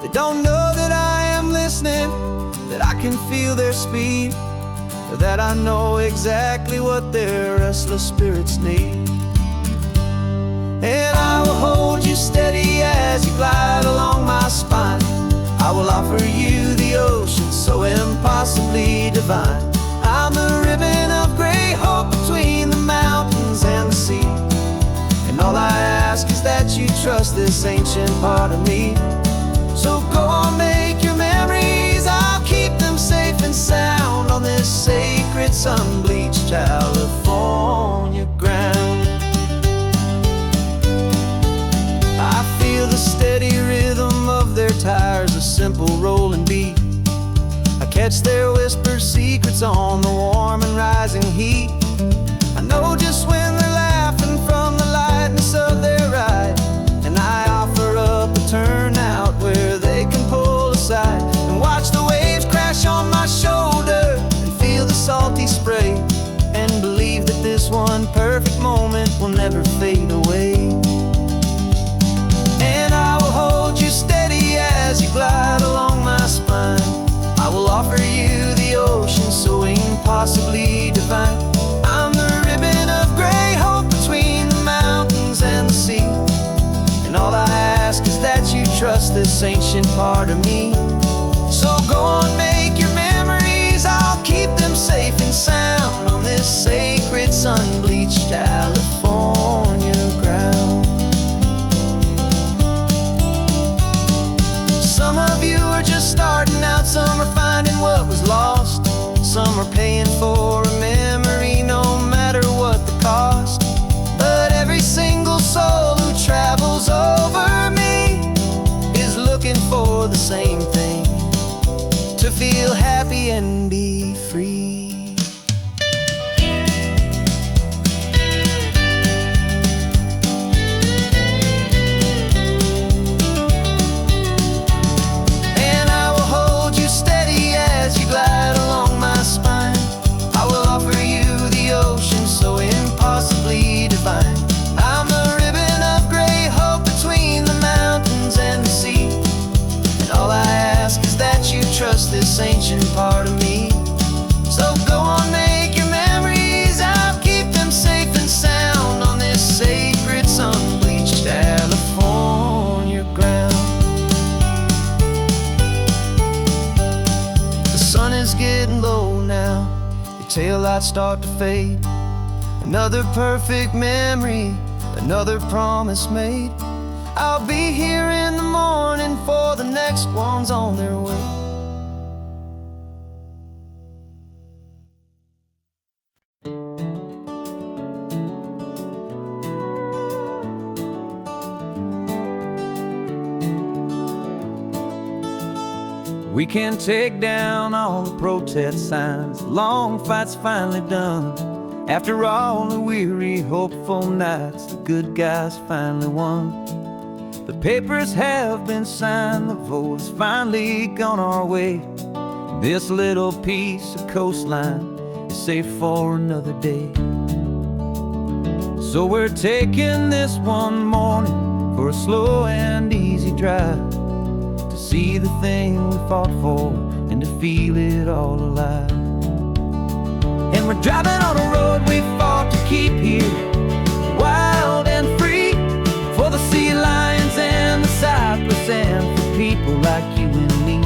They don't know that I am listening, that I can feel their speed, or that I know exactly what their restless spirits need. And I will hold you steady as you glide along my spine. I will offer you the ocean so impossibly divine. I'm the ribbon of gray hope between the mountains and the sea, and all I ask is that you trust this ancient part of me. So go on, make your memories, I'll keep them safe and sound on this sacred sun-bleached California ground. I feel the steady rhythm of their tires, a simple rolling beat. I catch their whispered secrets on the warm and rising heat. I know just when they're laughing from the lightness of their ride, and I offer up a turnout where they can pull trust this ancient part of me. So go on, make your memories, I'll keep them safe and sound on this sacred sun-bleached California ground. Some of you are just starting out, some are finding what was lost, some are paying for a memory no matter what the cost. But every single soul who travels over me is looking for the same thing: to feel happy and be free. And I will hold you steady as you glide along my spine. I will offer you the ocean so impossibly divine. I'm the ribbon of gray hope between the mountains and the sea. And all I ask is that you trust this ancient part of me. So go on, make your memories, I'll keep them safe and sound on this sacred sun-bleached California ground. The sun is getting low now, your taillights start to fade. Another perfect memory, another promise made. I'll be here in the morning for the next ones on their way. We can take down all the protest signs, the long fight's finally done. After all the weary, hopeful nights, the good guys finally won. The papers have been signed, the vote has finally gone our way. This little piece of coastline is safe for another day. So we're taking this one morning for a slow and easy drive, to see the thing we fought for and to feel it all alive. And we're driving on a road we fought to keep here, wild and free, for the sea lions and the cypress and for people like you and me.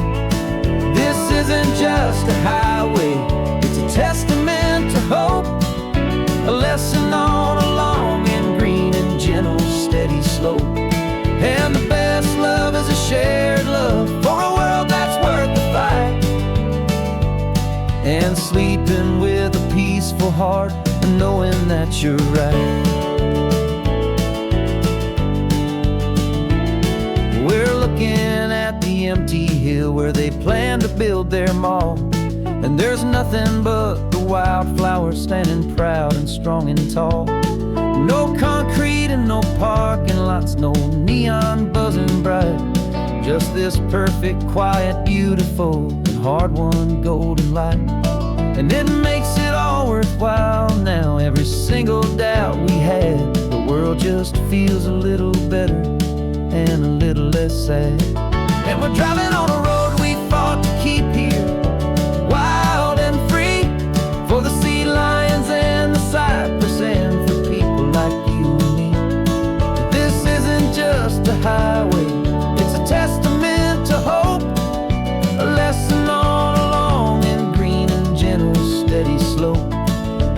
This isn't just a highway, it's a testament to hope, a lesson on a long and green and gentle steady slope. And the best love is a shared love for a world that's worth the fight. And sleeping with a peaceful heart and knowing that you're right. We're looking at the empty hill where they plan to build their mall, and there's nothing but the wildflowers standing proud and strong and tall. No concrete and no parking lots, no neon buzzing bright, just this perfect, quiet, beautiful, and hard-won golden light. And it makes it all worthwhile now, every single doubt we had. The world just feels a little better and a little less sad. And we're driving on a road we fought to keep here, wild and free, for the sea lions and the cypress and for people like you and me. This isn't just a highway, it's a testament to hope, a lesson on a long and green and gentle steady slope.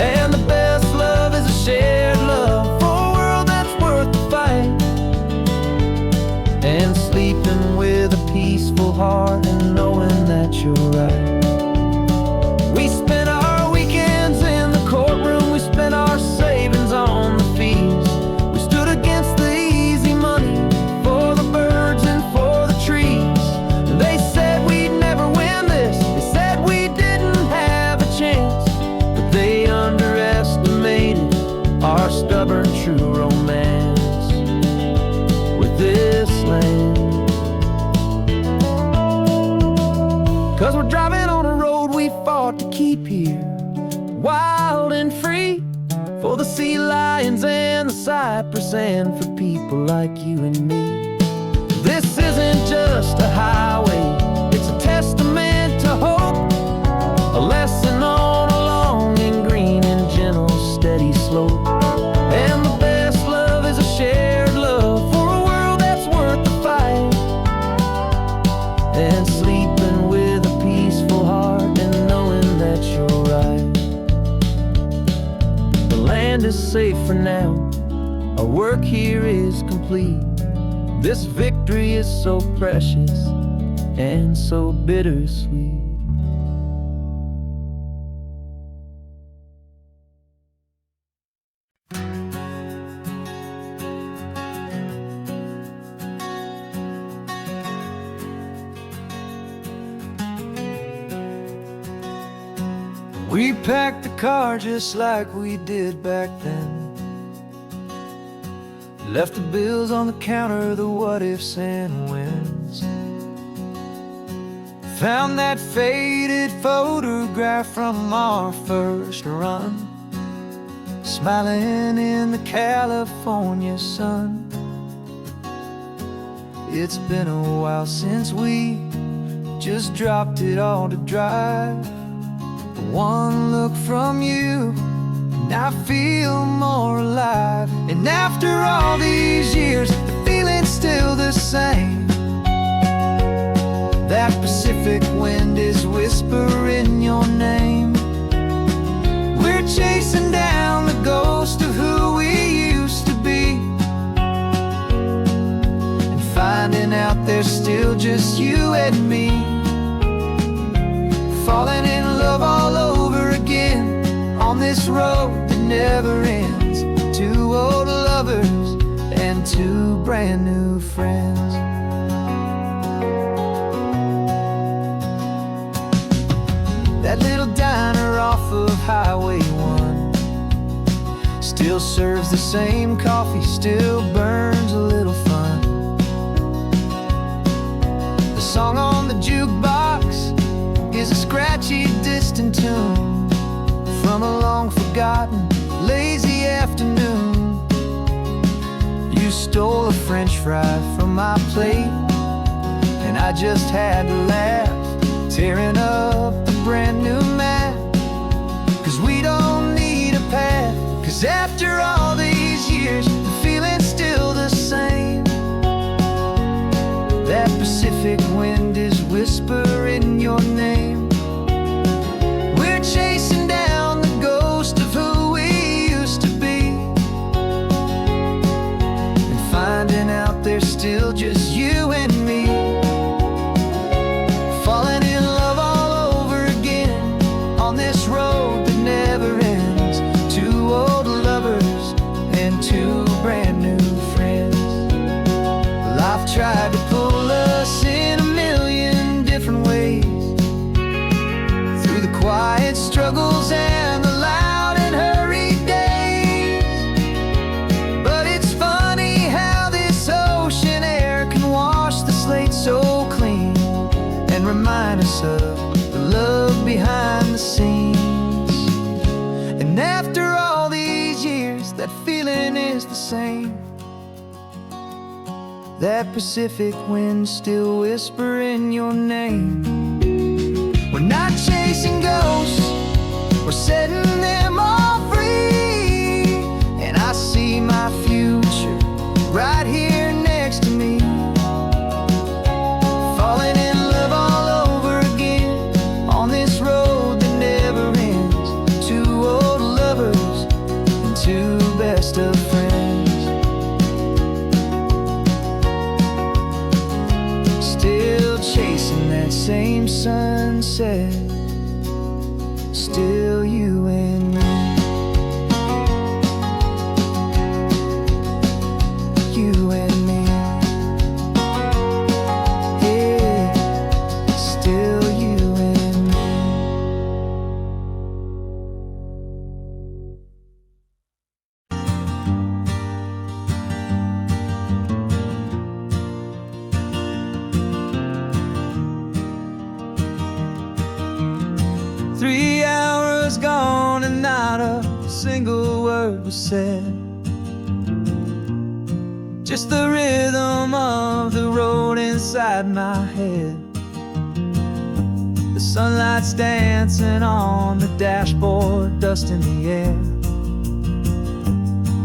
And the best love is a shared love for a world that's worth the fight. And sleeping with a peaceful heart and knowing that you're right. We spent our weekends in the courtroom, we spent our savings on the fees. We stood against the easy money for the birds and for the trees. They said we'd never win this, they said we didn't have a chance, but they underestimated our stubborn true romance with this land. 'Cause we're driving on a road we fought to keep here, wild and free, for the sea lions and the cypress and for people like you and me. This isn't just a highway, it's a testament to hope, a lesson on a long and green and gentle steady slope. And the best love is a shared love for a world that's worth the fight. than sleeping with a peaceful heart and knowing that you're right. The land is safe for now, our work here is complete. This victory is so precious and so bittersweet. We packed the car just like we did back then. Left the bills on the counter, the what ifs and whens. Found that faded photograph from our first run, smiling in the California sun. It's been a while since we just dropped it all to drive. One look from you and I feel more alive. And after all these years, the feeling's still the same. That Pacific wind is whispering your name. We're chasing down the ghost of who we used to be, and finding out there's still just you and me. Falling in love all over again on this road that never ends. Two old lovers and two brand new friends. That little diner off of Highway 1 still serves the same coffee, still burns a little fun. The song on the jukebox is a scratchy, distant tune from a long-forgotten, lazy afternoon. You stole a French fry from my plate, and I just had to laugh, tearing up the brand new map. 'Cause we don't need a path, 'cause after all these years, the feeling's still the same. That Pacific wind is whispering your name. We're chasing down the ghost of who we used to be, and finding out there's still just you and me. Falling in love all over again on this road that never ends. Two old lovers and two brand new friends. Life tried to pull us in a million different ways, through the quiet struggles and the loud and hurried days. But it's funny how this ocean air can wash the slate so clean, and remind us of the love behind the scenes. And after all these years, that feeling is the same. That Pacific wind still whispering your name. We're not chasing ghosts, we're setting them all free. And I see my future right here next to me. Falling in love all over again on this road that never ends. Two old lovers and two best of friends. Still chasing that same sunset, still you and me. You and me. Yeah, still you and me. 3 hours gone and not a single word was said. Just the rhythm of the road inside my head. The sunlight's dancing on the dashboard, dust in the air.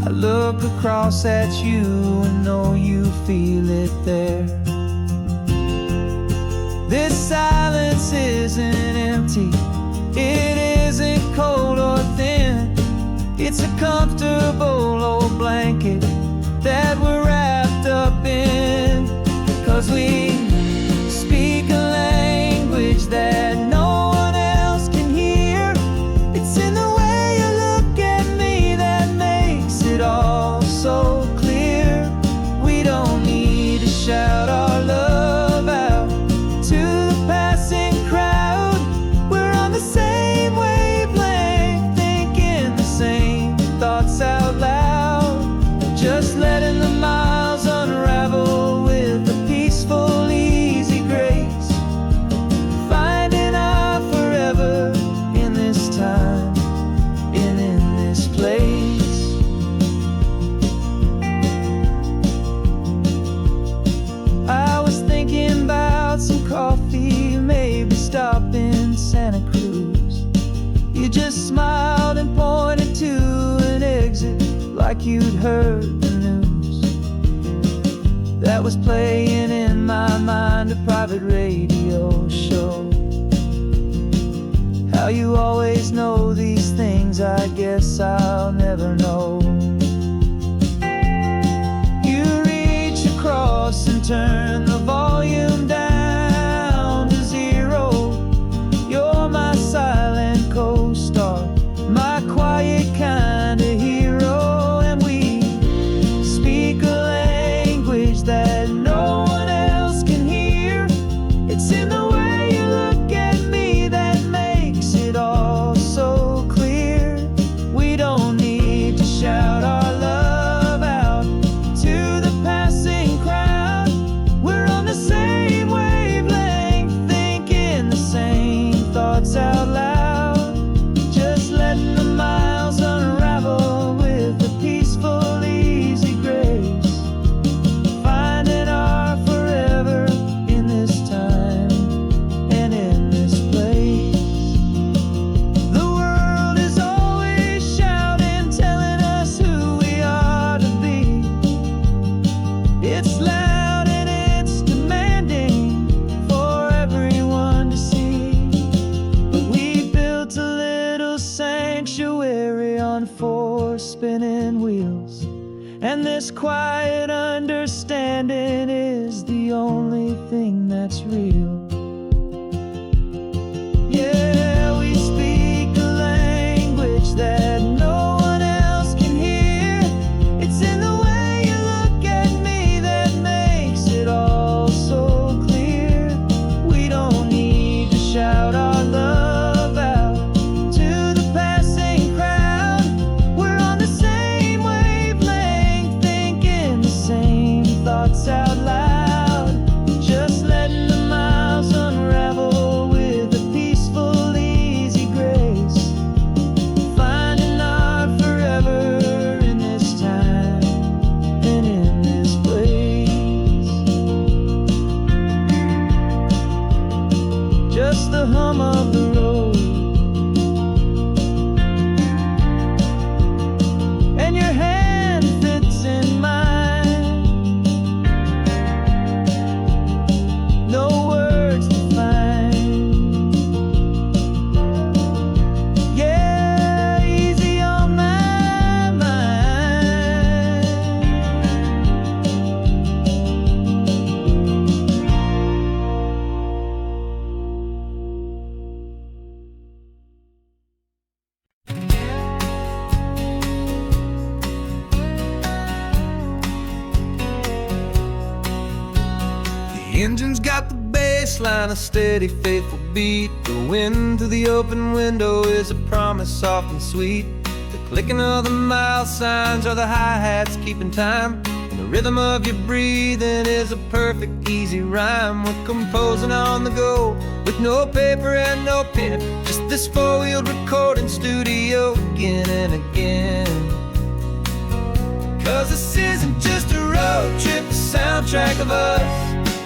I look across at you and know you feel it there. silence isn't empty, it isn't cold or thin. It's a comfortable old blanket that we're wrapped up in. 'Cause we speak a language that no one else can hear. It's in the way you look at me that makes it all so clear. We don't need to shout our love out to the passing crowd. We're on the same wavelength, thinking the same thoughts out loud. Just letting the miles unravel with a peaceful, easy grace. Finding our forever in this time and in this place. I was thinking about some coffee, maybe stop in Santa Cruz. You just smiled and pointed to an exit like you'd heard the news. That was playing in my mind, a private radio show. How you always know these things, I guess I'll never know. You reach across and turn the volume down to 0. You're my silent co-star, my quiet kind of hero. And we speak a language that no one else can hear. It's in the way you look at me that makes it all so clear. We don't need to shout our love out to the passing crowd. We're on the same wavelength, thinking the same thoughts out loud. Just letting the miles unravel with a peaceful, easy grace. Finding our forever in this time and in this place. The world is always shouting, telling us who we are to be. It's loud and it's demanding for everyone to see. But we built a little sanctuary on 4 spinning wheels, and this quiet understanding is the only thing that's real. Yeah, we speak a language that no one else can hear. It's in the way you look at me that makes it all so clear. We don't need to shout our love out to the passing crowd. We're on the same wavelength, thinking the same thoughts out loud. Just letting the miles unravel with a peaceful, easy grace. Finding our forever in this time and in this place. Just the hum of the road and your hand fits in mine. No words to find. Yeah, easy on my mind. The engine's got the bass line, a steady, faithful beat. The wind through the open window is a promise soft and sweet. The clicking of the mile signs are the hi-hats keeping time, and the rhythm of your breathing is a perfect, easy rhyme. We're composing on the go with no paper and no pen, just this 4-wheeled recording studio again and again. 'Cause this isn't just a road trip, the soundtrack of us,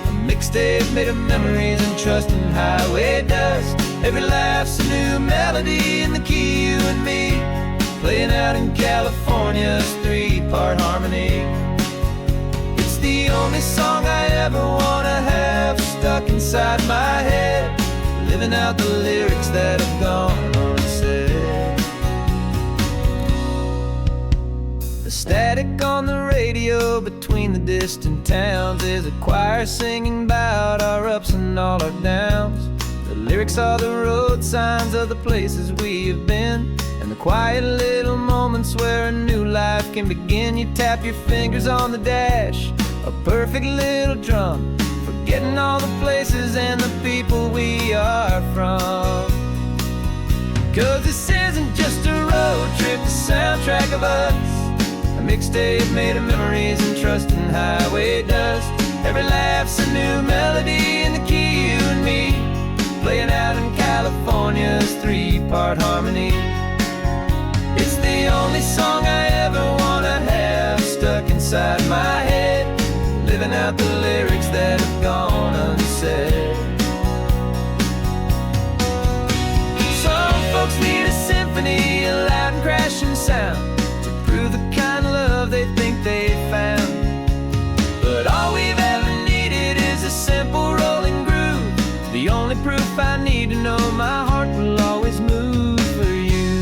a mixtape made of memories and trust and highway dust. Every laugh's a new melody in the key, you and me, playing out in California's 3-part harmony. It's the only song I ever wanna have stuck inside my head. living out the lyrics that have gone unsaid. The static on the radio between the distant towns is a choir singing about our ups and all our downs. The lyrics are the road signs of the places we have been, and the quiet little moments where a new life can begin. You tap your fingers on the dash, a perfect little drum, forgetting all the places and the people we are from. 'Cause this isn't just a road trip, the soundtrack of us, a mixtape made of memories and trust in highway dust. Every laugh's a new melody in the key, you and me, playing out in California's three-part harmony. It's the only song I ever wanna have stuck inside my head, living out the lyrics that have gone unsaid. Some folks need a symphony, a loud and crashing sound, to prove the kind of love they think they found. But all we've ever needed is a simple rolling groove, the only proof I need to know my heart will always move for you.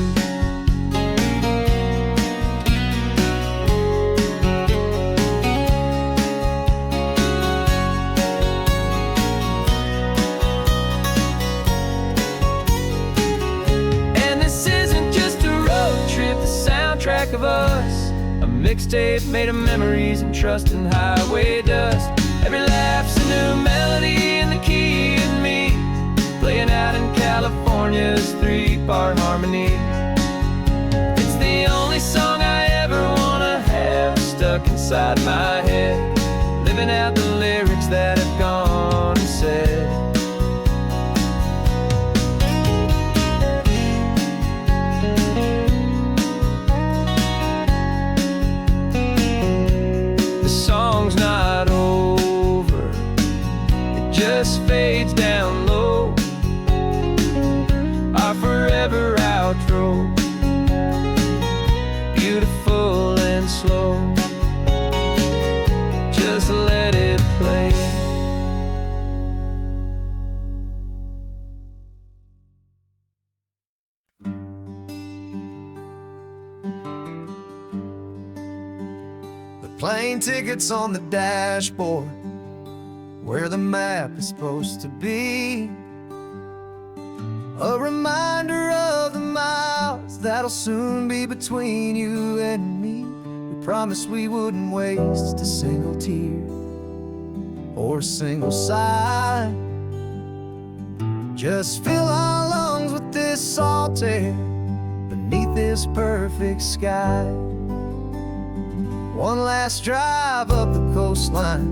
And this isn't just a road trip, the soundtrack of us, a mixtape made of memories and trust in highway dust. Every laugh's a new melody in the key and me, playing out in California's three-part harmony. It's the only song I ever wanna have stuck inside my head, living out the lyrics that have gone unsaid. The song's not over, it just fades down low, our forever outro, beautiful and slow. Just let it play. The plane tickets on the dashboard, where the map is supposed to be, a reminder of the miles that'll soon be between you and me. We promised we wouldn't waste a single tear or a single sigh. Just fill our lungs with this salt air beneath this perfect sky. One last drive up the coastline,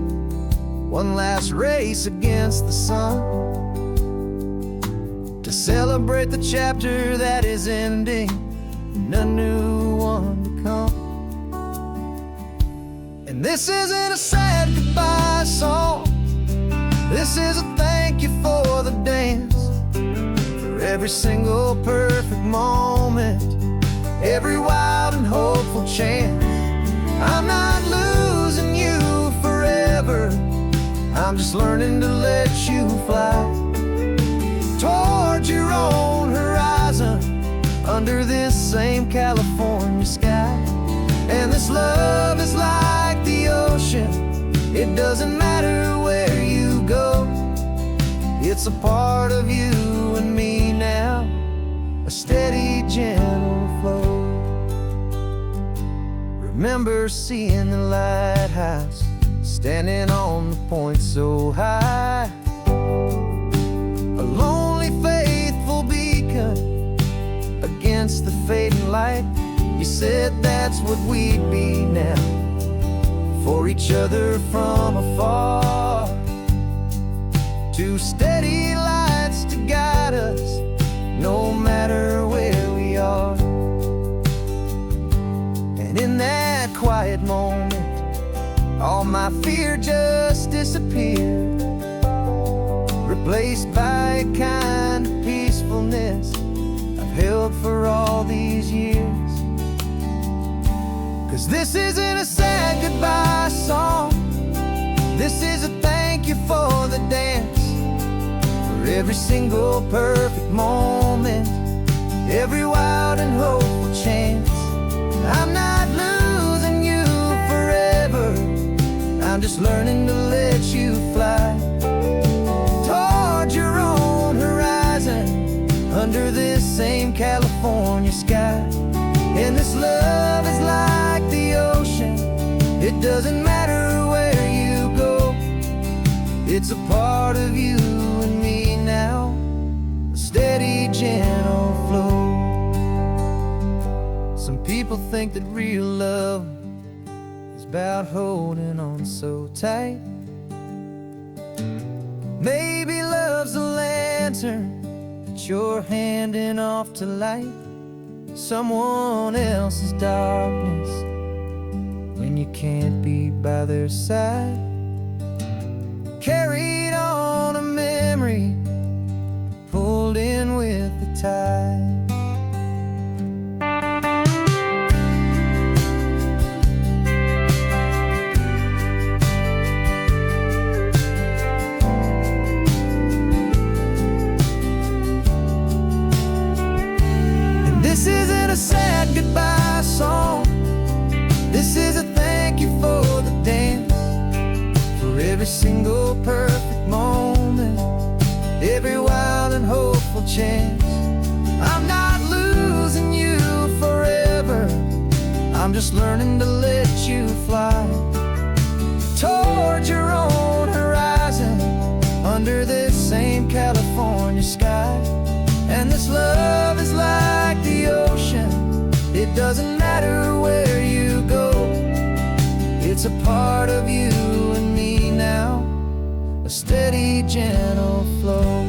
one last race against the sun, to celebrate the chapter that is ending and a new one to come. And this isn't a sad goodbye song, this is a thank you for the dance, for every single perfect moment, every wild and hopeful chance. I'm not losing you forever, I'm just learning to let you fly toward your own horizon, under this same California sky. And this love is like the ocean, it doesn't matter where you go, it's a part of you and me now, a steady, gentle flow. Remember seeing the lighthouse, standing on the point so high, a lonely, faithful beacon against the fading light. You said that's what we'd be now, for each other from afar, two steady lights to guide us, no matter where we are. And in that quiet moment, all my fear just disappeared, replaced by a kind of peacefulness I've held for all these years. 'Cause this isn't a sad goodbye song, this is a thank you for the dance, for every single perfect moment, every wild and hopeful chance. I'm not losing you forever, I'm just learning to let you fly toward your own horizon, under this same California sky. And this love is like the ocean, it doesn't matter where you go, it's a part of you and me now, a steady, gentle flow. Some people think that real love is about holding on so tight. Maybe love's a lantern that you're handing off to light someone else's darkness when you can't be by their side. Carried on a memory, pulled in with the tide. This isn't a sad goodbye song, this is a thank you for the dance, for every single perfect moment, every wild and hopeful chance. I'm not losing you forever, I'm just learning to let you fly toward your own horizon, under this same California sky. And this love is like the ocean, it doesn't matter where you go, it's a part of you and me now, a steady, gentle flow.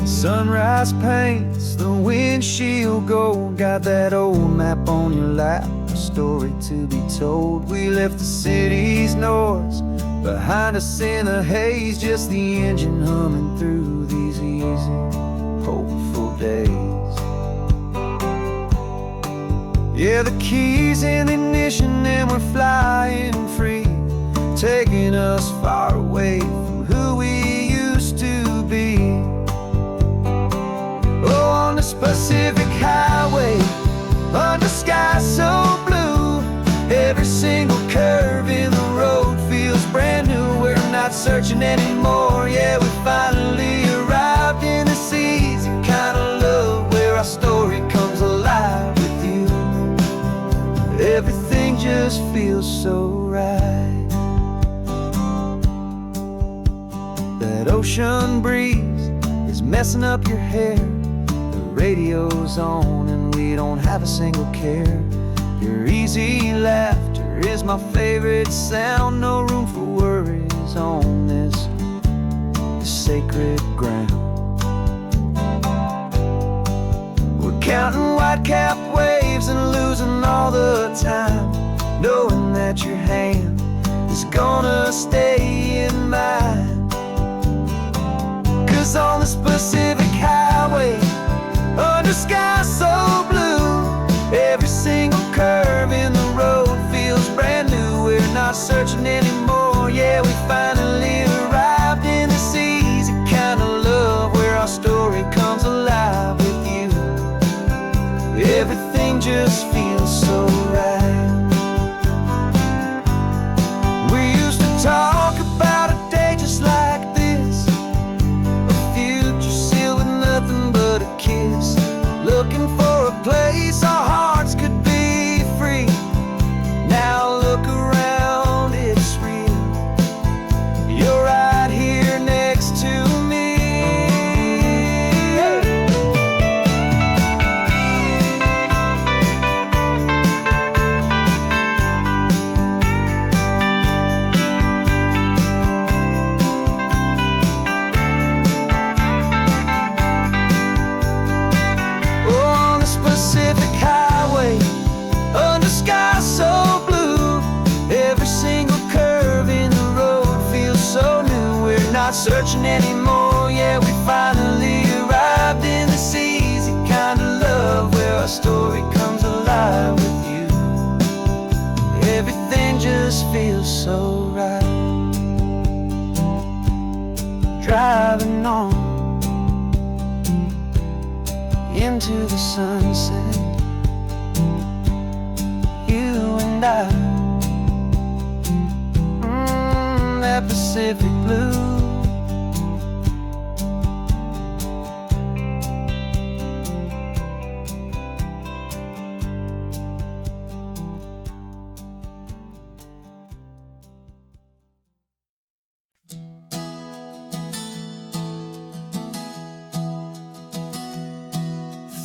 Sunrise paints the windshield gold, got that old map on your lap, a story to be told. We left the city's noise behind us in the haze, just the engine humming through these easy, hopeful days. Yeah, the keys in the ignition and we're flying free, taking us far away from who we used to be. Oh, on this Pacific highway, under sky so blue, every single curve in the road feels brand new. We're not searching anymore, yeah, we finally arrived in this easy kind of love, where our story comes alive with you. Everything just feels so right. That ocean breeze is messing up your hair, radio's on and we don't have a single care. Your easy laughter is my favorite sound, no room for worries on this sacred ground. We're counting white-capped waves and losing all the time, knowing that your hand is gonna stay in mine. 'Cause on this Pacific highway, under sky so blue, every single curve in the road feels brand new. We're not searching anymore, yeah, we finally arrived in this easy kind of love, where our story comes alive with you. Everything just feels so right. We used to talk about a day just like this, a future sealed with nothing but a kiss, looking for a place our hearts could be free. Now look around, it's real, you're right here next to me. searching anymore. Yeah, we finally arrived in this easy kind of love where our story comes alive with you. Everything just feels so right. Driving on into the sunset, you and I, that Pacific blue.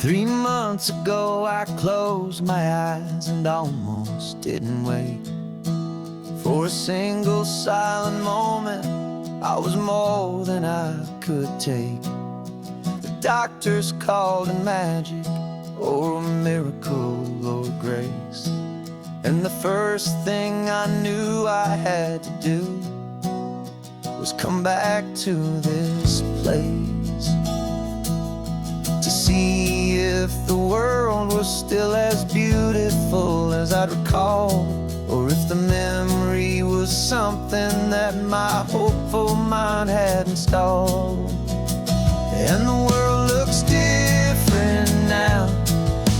3 months ago I closed my eyes and almost didn't wake. For a single silent moment I was more than I could take. The doctors called it magic, or a miracle, or grace. And the first thing I knew I had to do was come back to this place, to see if the world was still as beautiful as I'd recall, or if the memory was something that my hopeful mind had installed. And the world looks different now,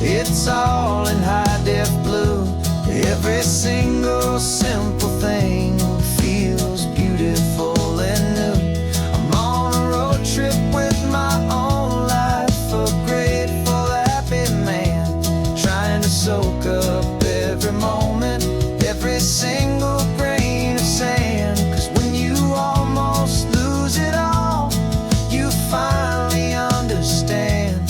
it's all in high-def blue. Every single simple thing feels beautiful and new. I'm on a road trip with my own life, a grateful, happy man, trying to soak up every moment, every single grain of sand. 'Cause when you almost lose it all, you finally understand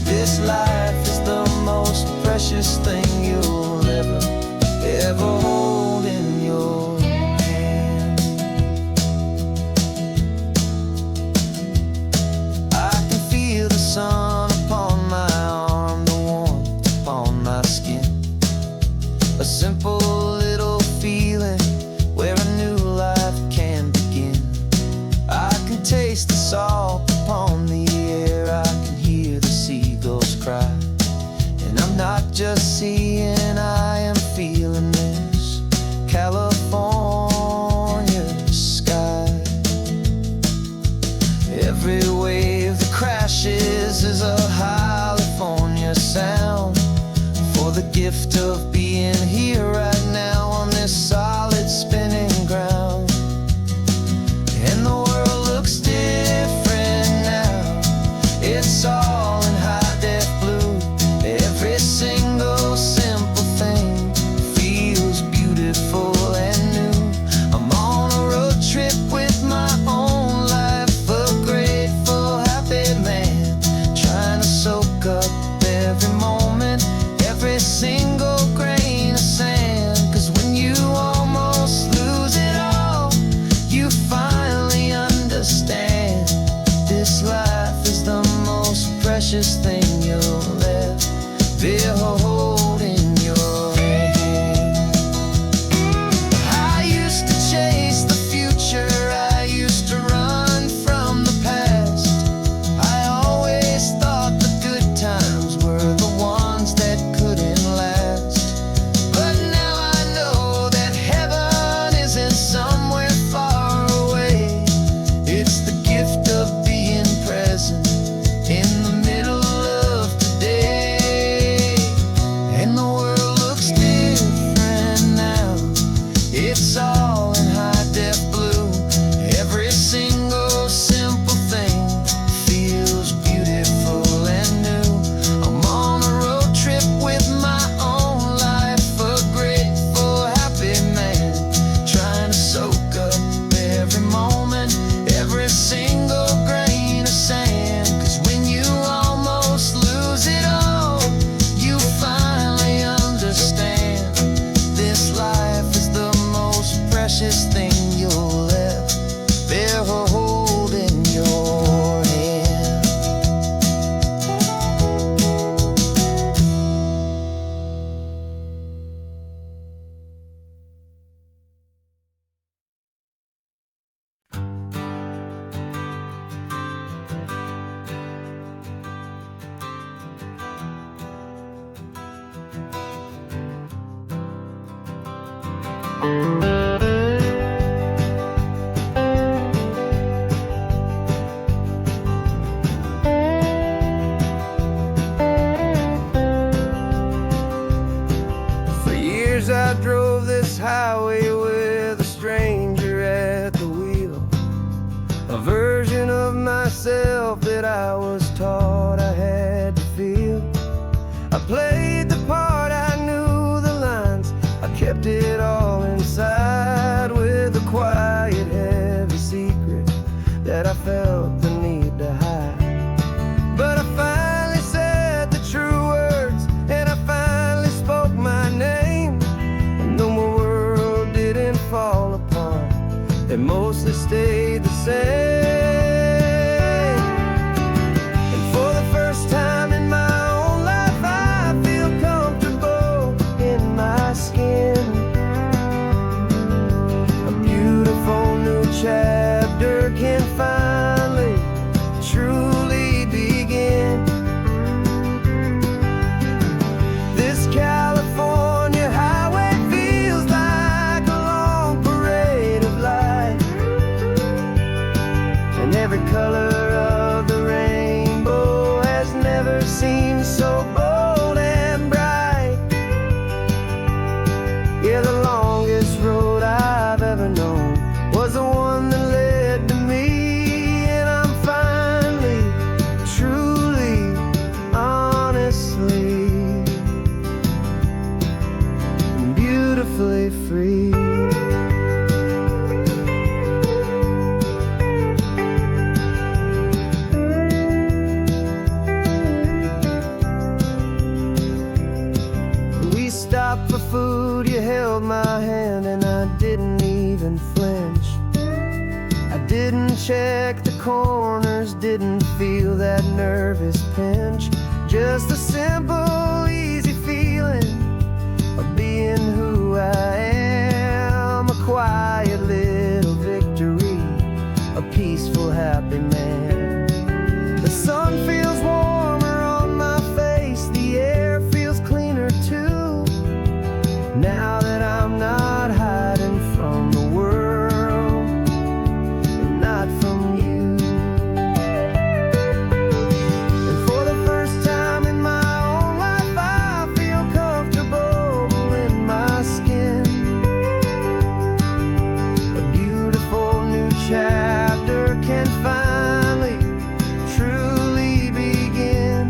this life is the most precious thing you'll ever hold in your hand. I can feel the sun upon my arm, the warmth upon my skin, a simple little feeling where a new life can begin. I can taste the salt upon the air, I can hear the seagulls cry, and I'm not just seeing, I am feeling this California sky. Every wave that crashes is a California sound, for the gift of being here right now on this solid spinning ground. And the world looks different now, it's all in high-def blue. Every single simple thing feels beautiful and new. I'm on a road trip with my own life, a grateful, happy man, trying to soak up every moment, every single grain of sand. For years I drove this highway with a stranger at the wheel, a version of myself that I was taught I had to feel. I played the part, I knew the lines, I kept it all inside with a quiet, heavy secret that I felt the need to hide. But I finally said the true words, and I finally spoke my name, and though my world didn't fall apart, it mostly stayed the same. And for the first time in my own life, I feel comfortable in my skin. A beautiful new chapter can finally truly begin. This California highway feels like a long parade of light, and every color of the rainbow has never seemed so bold and bright. Yeah, the longest road I've ever known was the one that led to me, and I'm finally, truly, honestly, beautifully free. We stopped for food, you held my hand, and I didn't even flinch. I didn't check the corners, didn't feel that nervous pinch. Just a simple, easy feeling of being who I am. A quiet little victory, a peaceful, happy man. The sun feels warmer on my face, the air feels cleaner too, now that I'm not hiding from the world and not from you. And for the first time in my own life, I feel comfortable in my skin. A beautiful new chapter can finally truly begin.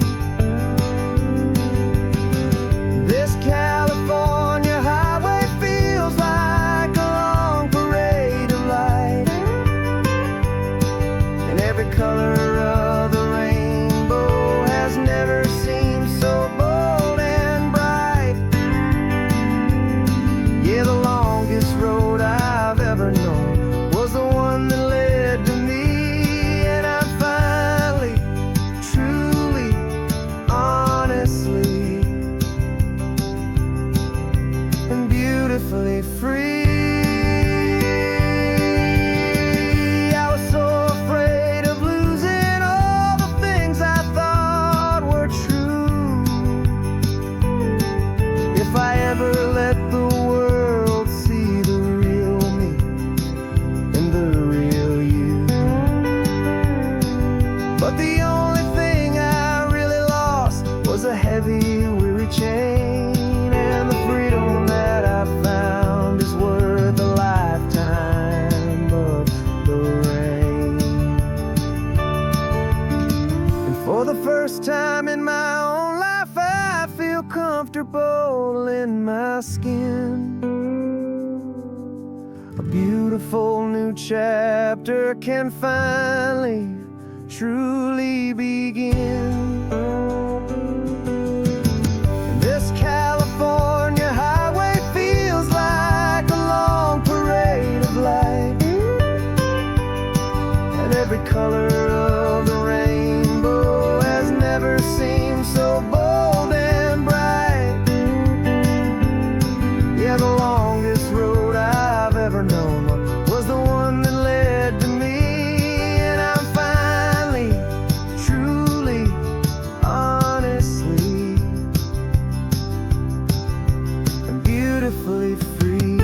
This California highway feels like a long parade of light, and every color of the rainbow has never seemed so bold and bright. Yeah, the longest road I've ever known was the one that led to me, and I'm finally, truly, honestly, and beautifully free. I was so afraid of losing all the things I thought were true. If I ever let the world see the real me and the real you. But the only thing I really lost was a heavy, weary chain, and the freedom that I found is worth a lifetime of the rain. And for the first time in my own life, I feel comfortable in my skin. A beautiful new chapter can finally, truly begin. This California highway feels like a long parade of light, and every color of the rainbow has never seemed so bold and bright. Yeah, the longest road I've ever known was the one that led to me, and I'm finally, truly, honestly, and beautifully free.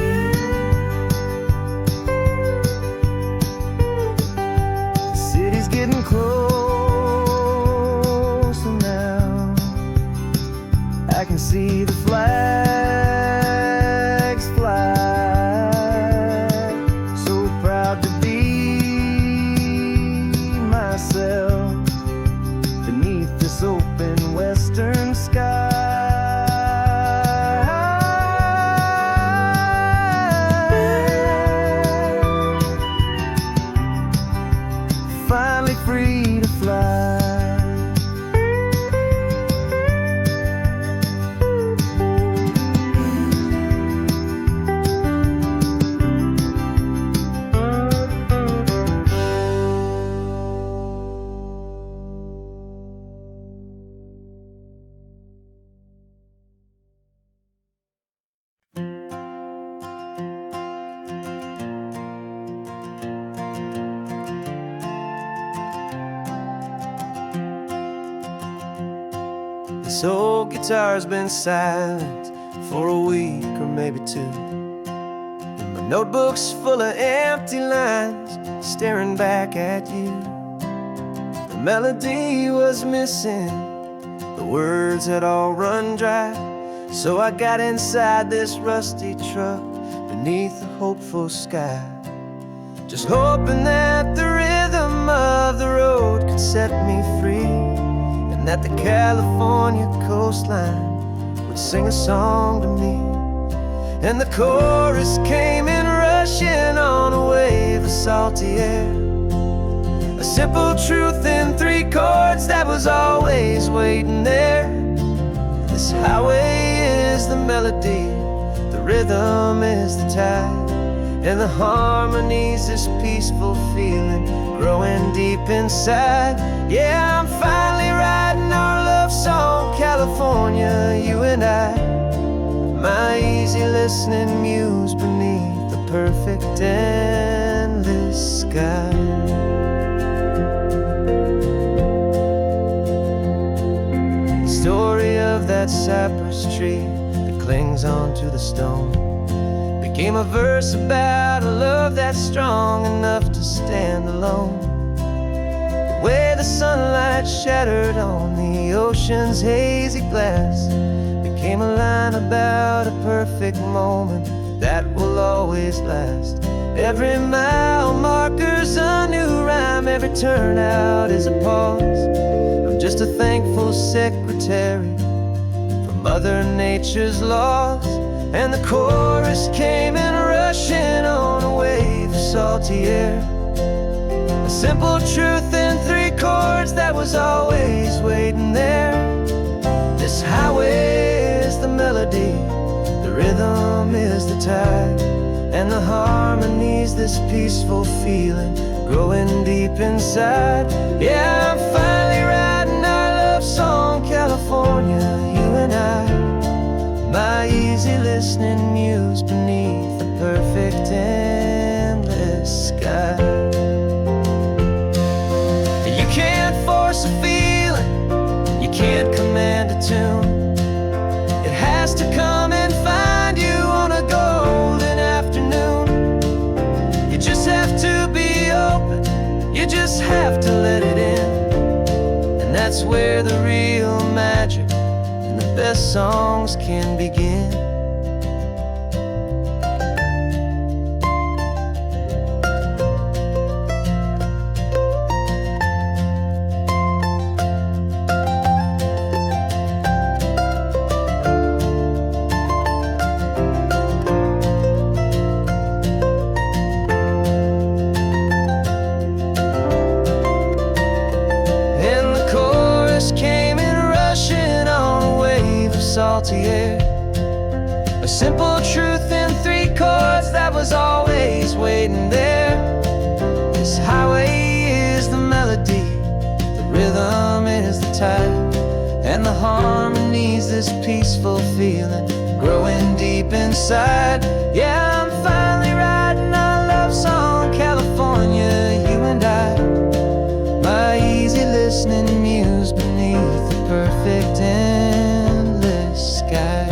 This old guitar's been silent for a week or maybe two, and my notebook's full of empty lines staring back at you. The melody was missing, the words had all run dry, so I got inside this rusty truck beneath a hopeful sky, just hoping that the rhythm of the road could set me free, and that the California coastline would sing a song to me. And the chorus came in rushing on a wave of salty air, a simple truth in 3 chords that was always waiting there. This highway is the melody, the rhythm is the tide, and the harmony's this peaceful feeling growing deep inside. Yeah, I'm finally writing our love song, California, you and I, my easy listening muse beneath the perfect endless sky. The story of that cypress tree that clings onto the stone became a verse about a love that's strong enough to stand alone. The way the sunlight shattered on the ocean's hazy glass became a line about a perfect moment that will always last. Every mile marker's a new rhyme, every turnout is a pause. I'm just a thankful secretary for Mother Nature's laws. And the chorus came in rushing on a wave of salty air, a simple truth in 3 chords that was always waiting there. This highway is the melody, the rhythm is the tide, and the harmony's this peaceful feeling growing deep inside. Yeah, I'm finally writing our love song, California, you and I, my easy listening muse beneath the perfect endless sky. You can't force a feeling, you can't command a tune. It has to come and find you on a golden afternoon. You just have to be open, you just have to let it in, and that's where the real magic, the best songs can begin. And the chorus came in rushing on a wave of salty air, a simple truth in 3 chords that was always waiting there. This highway is the melody, the rhythm is the tide, and the harmony's this peaceful feeling growing deep inside. Yeah, I'm finally writing our love song, California, you and I, my easy listening muse beneath the perfect endless sky.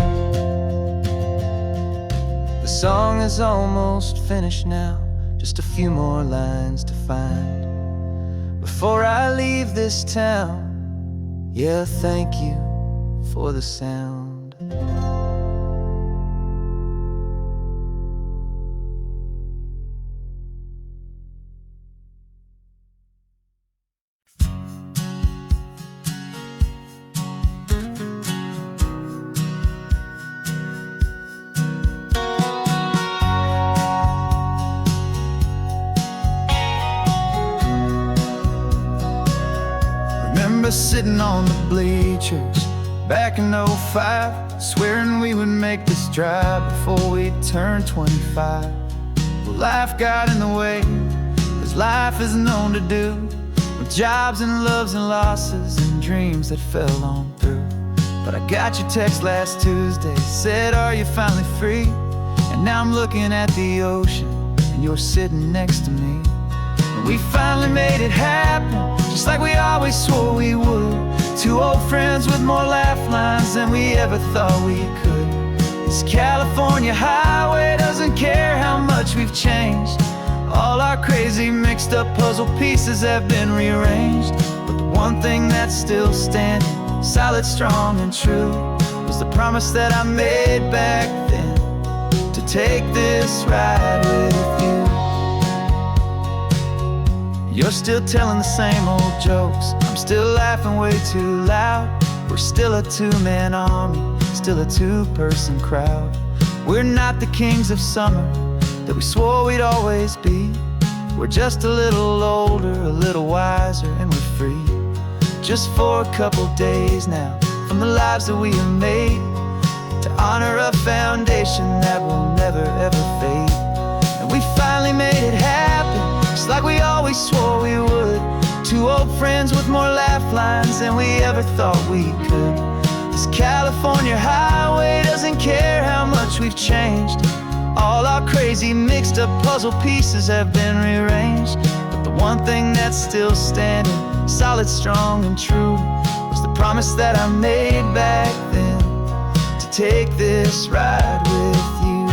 The song is almost finished now, just a few more lines to find before I leave this town. Yeah, thank you for the sound. Remember sitting on the bleachers back in '05, swearing we would make this drive before we turned 25. Well, life got in the way, as life is known to do, with jobs and loves and losses and dreams that fell on through. But I got your text last Tuesday, said, are you finally free? And now I'm looking at the ocean, and you're sitting next to me. And we finally made it happen, just like we always swore we would. Two old friends with more laugh lines than we ever thought we could. This California highway doesn't care how much we've changed. All our crazy mixed up puzzle pieces have been rearranged. But the one thing that's still standing, solid, strong, and true, was the promise that I made back then, to take this ride with you. You're still telling the same old jokes, I'm still laughing way too loud. We're still a two-man army, still a two-person crowd. We're not the kings of summer that we swore we'd always be. We're just a little older, a little wiser, and we're free. Just for a couple days now, from the lives that we have made, to honor a foundation that will never ever fade. And we finally made it happen, just like we always swore we would. Two old friends with more laugh lines than we ever thought we could. This California highway doesn't care how much we've changed. All our crazy mixed up puzzle pieces have been rearranged. But the one thing that's still standing, solid, strong, and true, was the promise that I made back then, to take this ride with you.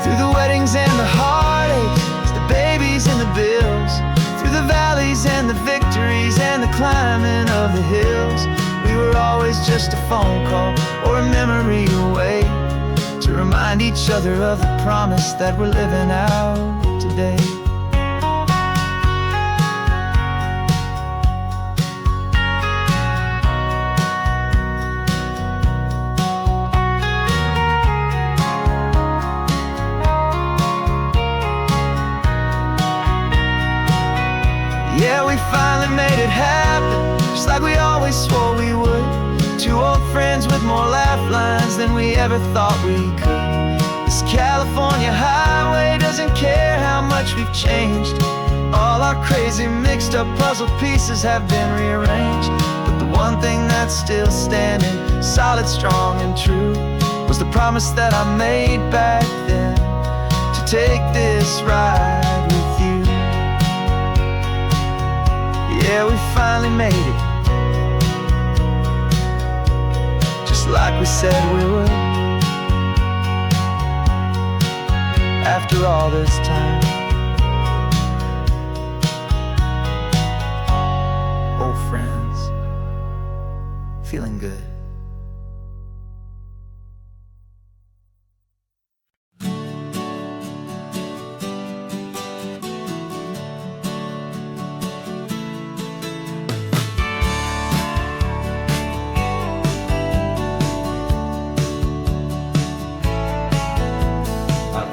Through the weddings and the heartaches, the babies and the bills, through the valleys and the victories and the climbing of the hills, we were always just a phone call or a memory away, to remind each other of the promise that we're living out today. Yeah, we finally made it happen, just like we always swore we would. Two old friends with more laugh lines than we ever thought we could. This California highway doesn't care how much we've changed. All our crazy mixed up puzzle pieces have been rearranged. But the one thing that's still standing, solid, strong, and true, was the promise that I made back then, to take this ride with you. Yeah, we finally made it, like we said we would. After all this time, old friends, feeling good.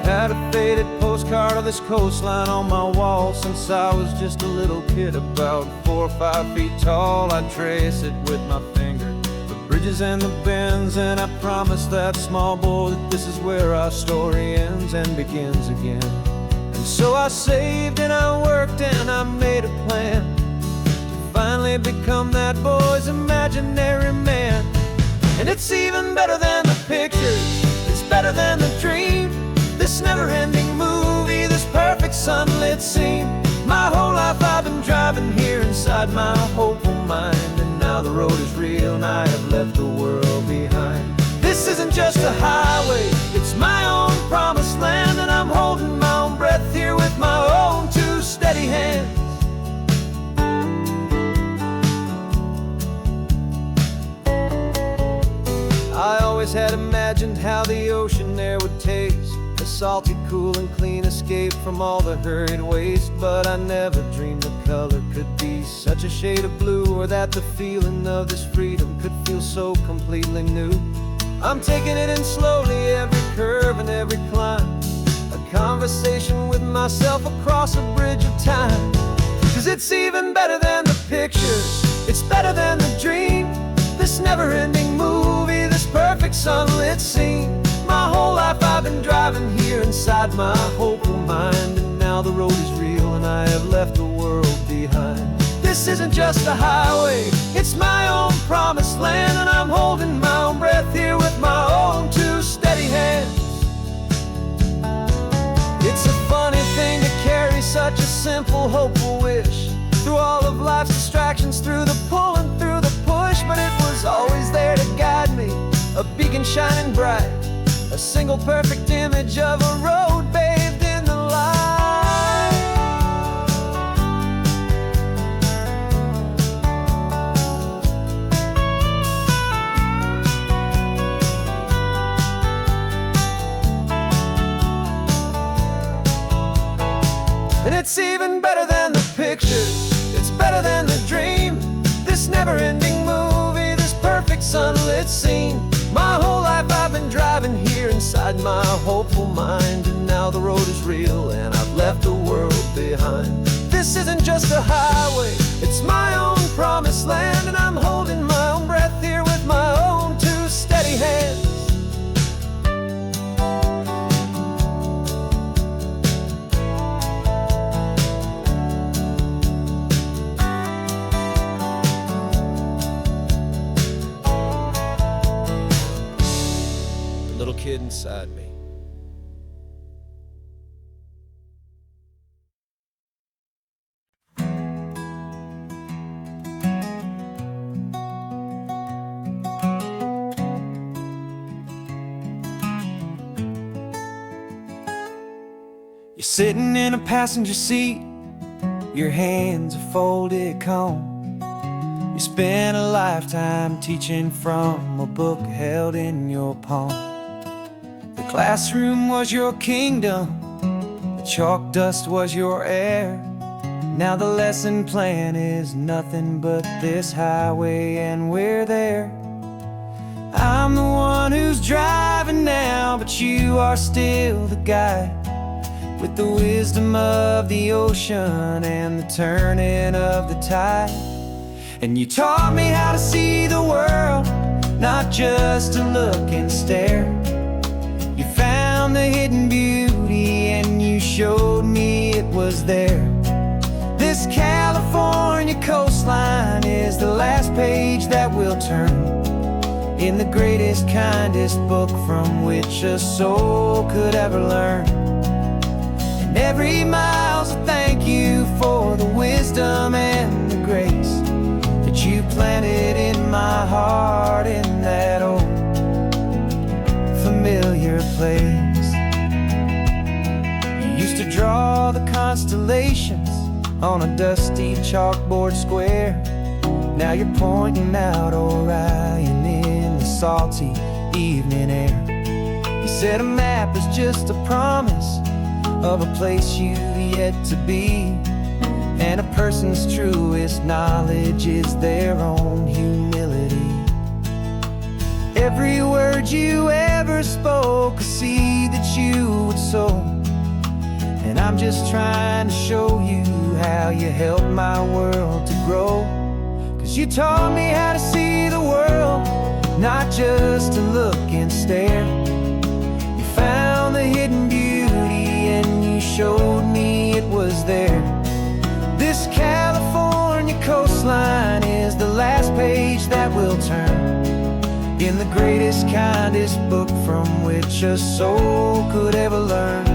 Had a faded postcard of this coastline on my wall since I was just a little kid, about 4 or 5 feet tall. I trace it with my finger, the bridges and the bends, and I promised that small boy that this is where our story ends and begins again. And so I saved and I worked and I made a plan to finally become that boy's imaginary man. And it's even better than the pictures, it's better than the dream, this never-ending movie, this perfect sunlit scene. My whole life I've been driving here inside my hopeful mind, and now the road is real and I have left the world behind. This isn't just a highway, it's my own promised land, and I'm holding my own breath here with my own two steady hands. I always had imagined how the ocean air would taste, a salty, cool, and clean escape from all the hurried waste. But I never dreamed the color could be such a shade of blue, or that the feeling of this freedom could feel so completely new. I'm taking it in slowly, every curve and every climb, a conversation with myself across a bridge of time. 'Cause it's even better than the pictures, it's better than the dream, this never-ending movie, this perfect sunlit scene. My whole life I've been driving here inside my hopeful mind, and now the road is real and I have left the world behind. This isn't just a highway, it's my own promised land, and I'm holding my own breath here with my own two steady hands. It's a funny thing to carry such a simple, hopeful wish through all of life. life's distractions, through the pull and through the push, but it was always there to guide me, a beacon shining bright, a single perfect image of a road bathed in the light. And it's even better than the pictures, it's better than the dream, this never-ending movie, this perfect sunlit scene. My whole life I've been driving here inside my hopeful mind, and now the road is real and I've left the world behind. This isn't just a highway, it's my own promised land, and I'm holding my own breath here with my own two steady hands. Little kid inside me. You're sitting in a passenger seat, your hands are folded calm. You spent a lifetime teaching from a book held in your palm. The classroom was your kingdom, the chalk dust was your air. Now the lesson plan is nothing but this highway, and we're there. I'm the one who's driving now, but you are still the guide, with the wisdom of the ocean and the turning of the tide. And you taught me how to see the world, not just to look and stare. You found the hidden beauty and you showed me it was there. This California coastline is the last page that we'll turn in the greatest, kindest book from which a soul could ever learn. And every mile's a thank you for the wisdom and the grace that you planted in my heart in that old familiar place. You used to draw the constellations on a dusty chalkboard square. Now you're pointing out Orion in the salty evening air. You said a map is just a promise of a place you've yet to be, and a person's truest knowledge is their own humility. Every word you ever spoke, a seed that you would sow, and I'm just trying to show you how you helped my world to grow. 'Cause you taught me how to see the world, not just to look and stare. You found the hidden beauty and you showed me it was there. This California coastline is the last page that we'll turn in the greatest, kindest book from which a soul could ever learn.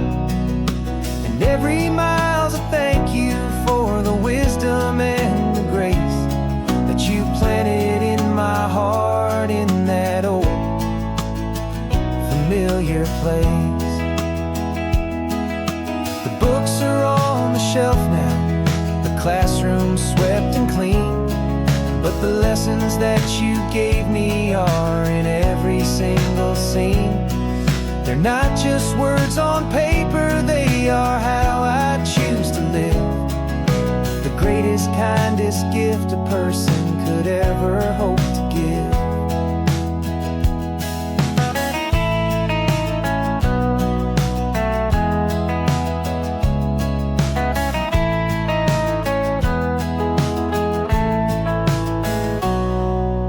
And every mile's a thank you for the wisdom and the grace that you planted in my heart in that old familiar place. The books are on the shelf now, the classroom swept and clean, but the lessons that you gave me are in every single scene. They're not just words on paper, they are how I choose to live. The greatest, kindest gift a person could ever hope to give.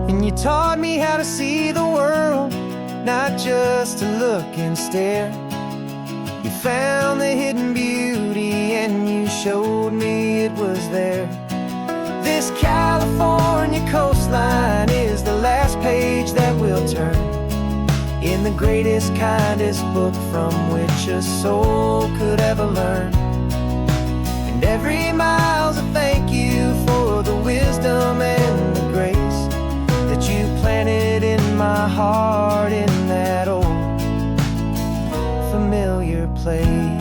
And you taught me how to see the world, not just to look and stare. You found the hidden beauty and you showed me it was there. This California coastline is the last page that we'll turn in the greatest, kindest book from which a soul could ever learn. And every mile's a thank you for the heart in that old familiar place.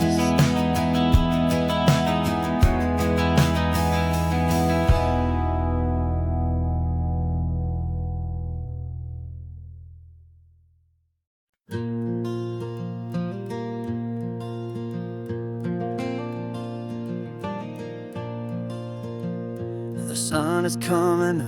The sun is coming up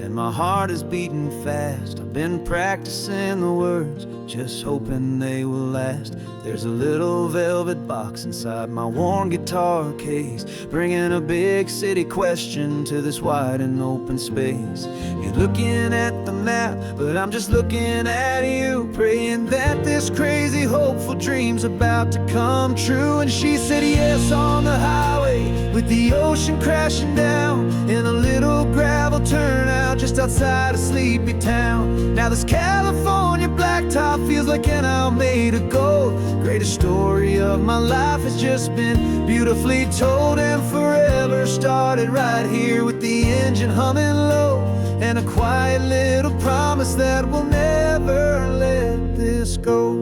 and my heart is beating fast. I've been practicing the words, just hoping they will last. There's a little velvet box inside my worn guitar case, bringing a big city question to this wide and open space. You're looking at the map, but I'm just looking at you, praying that this crazy hopeful dream's about to come true. And she said yes on the highway, with the ocean crashing down in a little gravel turnout just outside a sleepy town. Now this California blacktop feels like an owl made of gold. Greatest story of my life has just been beautifully told, and forever started right here with the engine humming low, and a quiet little promise that we'll never let this go.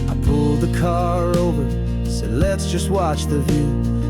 I pulled the car over, said let's just watch the view.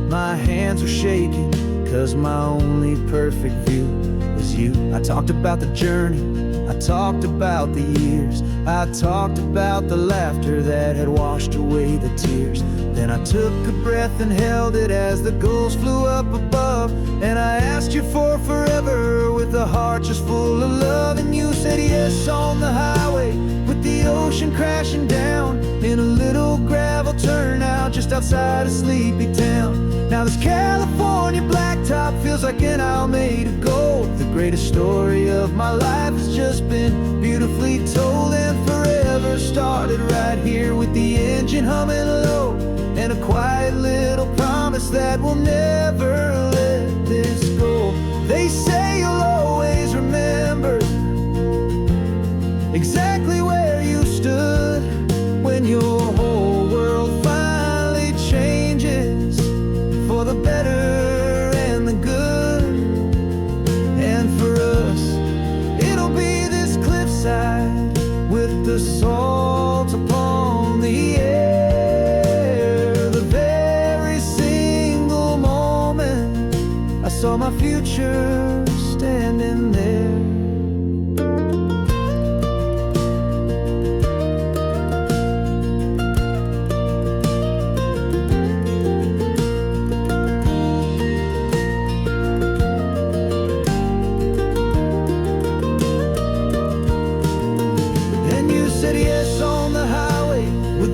My hands were shaking, cause my only perfect view was you. I talked about the journey, I talked about the years, I talked about the laughter that had washed away the tears. Then I took a breath and held it as the gulls flew up above, and I asked you for forever with a heart just full of love. And you said yes on the highway, with the ocean crashing down in a little gravel turnout just outside a sleepy town. Now this California blacktop feels like an owl made of gold. The greatest story of my life has just been beautifully told, and forever started right here with the engine humming low, and a quiet little promise that we'll never let this go. They say you'll always remember exactly where you stood when your whole world finally changes for the better and the good. And for us, it'll be this cliffside with the salt upon the air. The very single moment I saw my future standing there.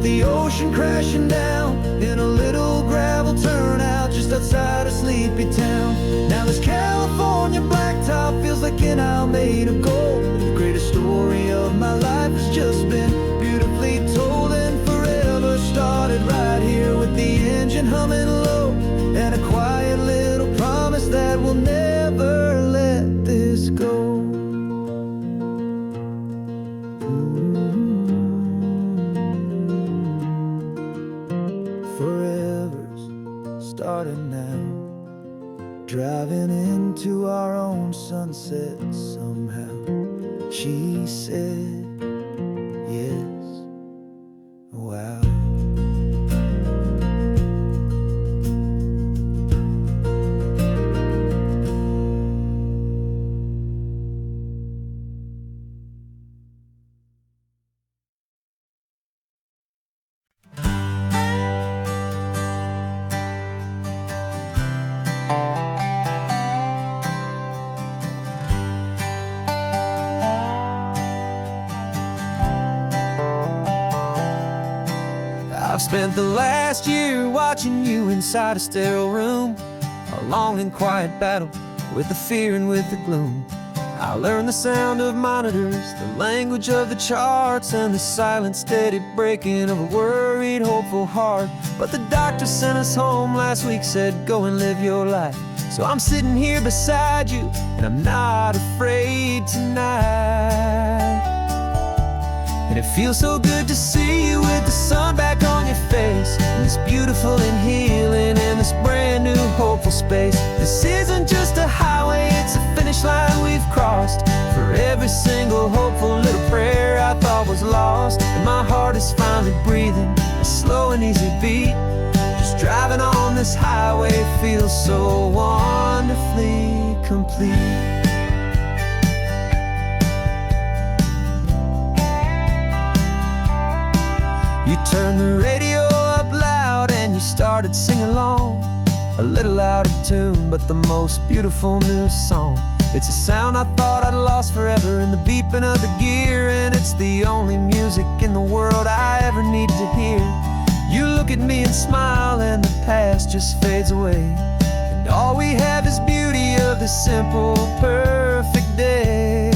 The ocean crashing down in a little gravel turnout just outside a sleepy town. Now this California blacktop feels like an owl made of gold. The greatest story of my life has just been beautifully told, and forever started right here with the engine humming low, and a quiet little promise that we'll never let this go. Forever's started now, driving into our own sunset somehow. She said yes, wow. I've spent the last year watching you inside a sterile room, a long and quiet battle with the fear and with the gloom. I learned the sound of monitors, the language of the charts, and the silent steady breaking of a worried, hopeful heart. But the doctor sent us home last week, said go and live your life. So I'm sitting here beside you, and I'm not afraid tonight. And it feels so good to see you with the sun back on your face, and this beautiful and healing in this brand new hopeful space. This isn't just a highway, it's a finish line we've crossed. For every single hopeful little prayer I thought was lost, and my heart is finally breathing a slow and easy beat. Just driving on this highway feels so wonderfully complete. You turned the radio up loud and you started singing along, a little out of tune, but the most beautiful new song. It's a sound I thought I'd lost forever in the beeping of the gear, and it's the only music in the world I ever need to hear. You look at me and smile, and the past just fades away, and all we have is beauty of this simple, perfect day.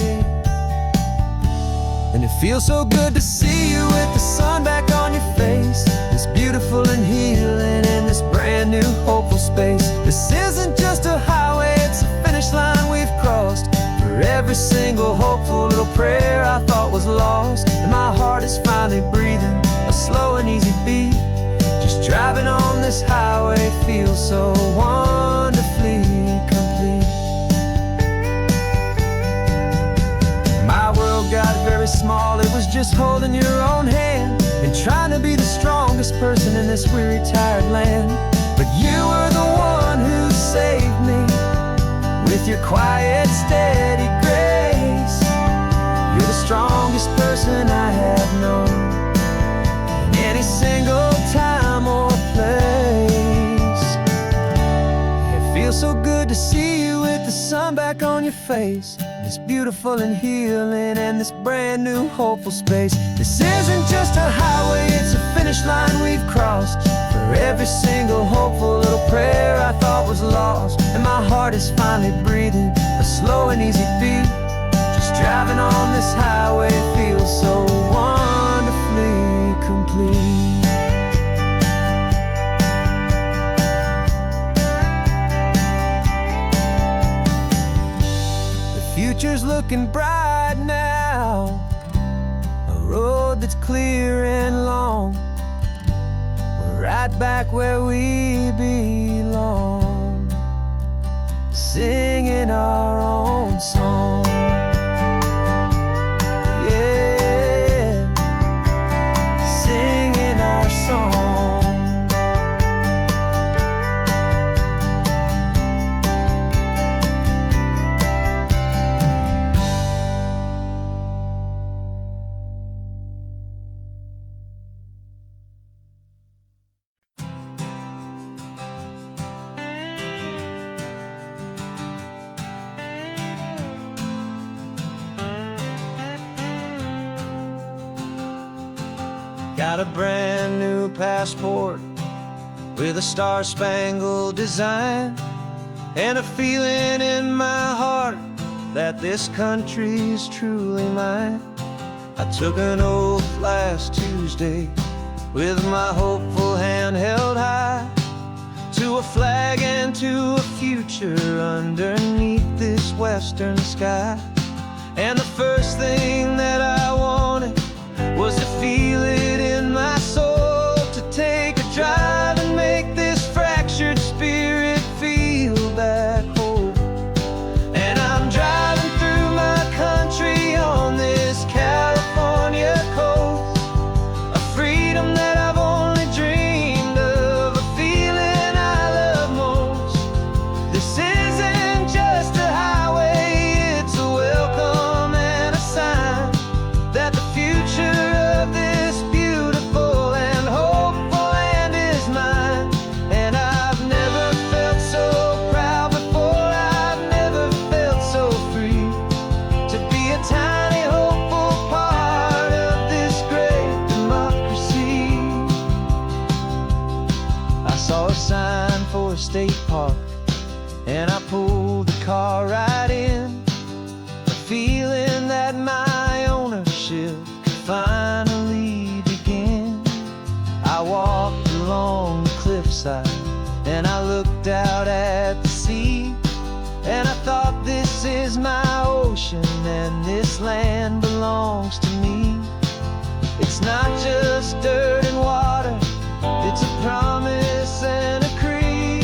And it feels so good to see you with the sun back on your face, this beautiful and healing in this brand new hopeful space. This isn't just a highway, it's a finish line we've crossed. For every single hopeful little prayer I thought was lost, and my heart is finally breathing a slow and easy beat. Just driving on this highway feels so wonderfully complete. My world got very small, it was just holding your own hand and trying to be the strongest person in this weary, tired land. But you were the one who saved me with your quiet, steady grace. You're the strongest person I have known in any single time or place. It feels so good to see you with the sun back on your face, this beautiful and healing and this brand new hopeful space. This isn't just a highway, it's a finish line we've crossed. For every single hopeful little prayer I thought was lost, and my heart is finally breathing a slow and easy beat. Just driving on this highway feels so wonderfully complete. Future's looking bright now, a road that's clear and long. We're right back where we belong, singing our own song. Yeah, singing our song. Got a brand new passport with a star-spangled design, and a feeling in my heart that this country's truly mine. I took an oath last Tuesday with my hopeful hand held high, to a flag and to a future underneath this western sky. And the first thing that I wanted was to feel it in my soul, to take a drive and make this fractured spirit feel back home. And I'm driving through my country on this California coast, a freedom that I've only dreamed of, a feeling I love most. This isn't just a highway, it's a welcome and a sign that the future of this beautiful and hopeful land is mine. And I've never felt so proud before, I've never felt so free, to be a tiny hopeful part of this great democracy. I saw a sign for a state park, and I pulled the car right in, a feeling that my ownership could finally begin. I walked along the cliffside and I looked out at the sea, and I thought, this is my ocean and this land belongs to me. It's not just dirt and water, it's a promise and a creed,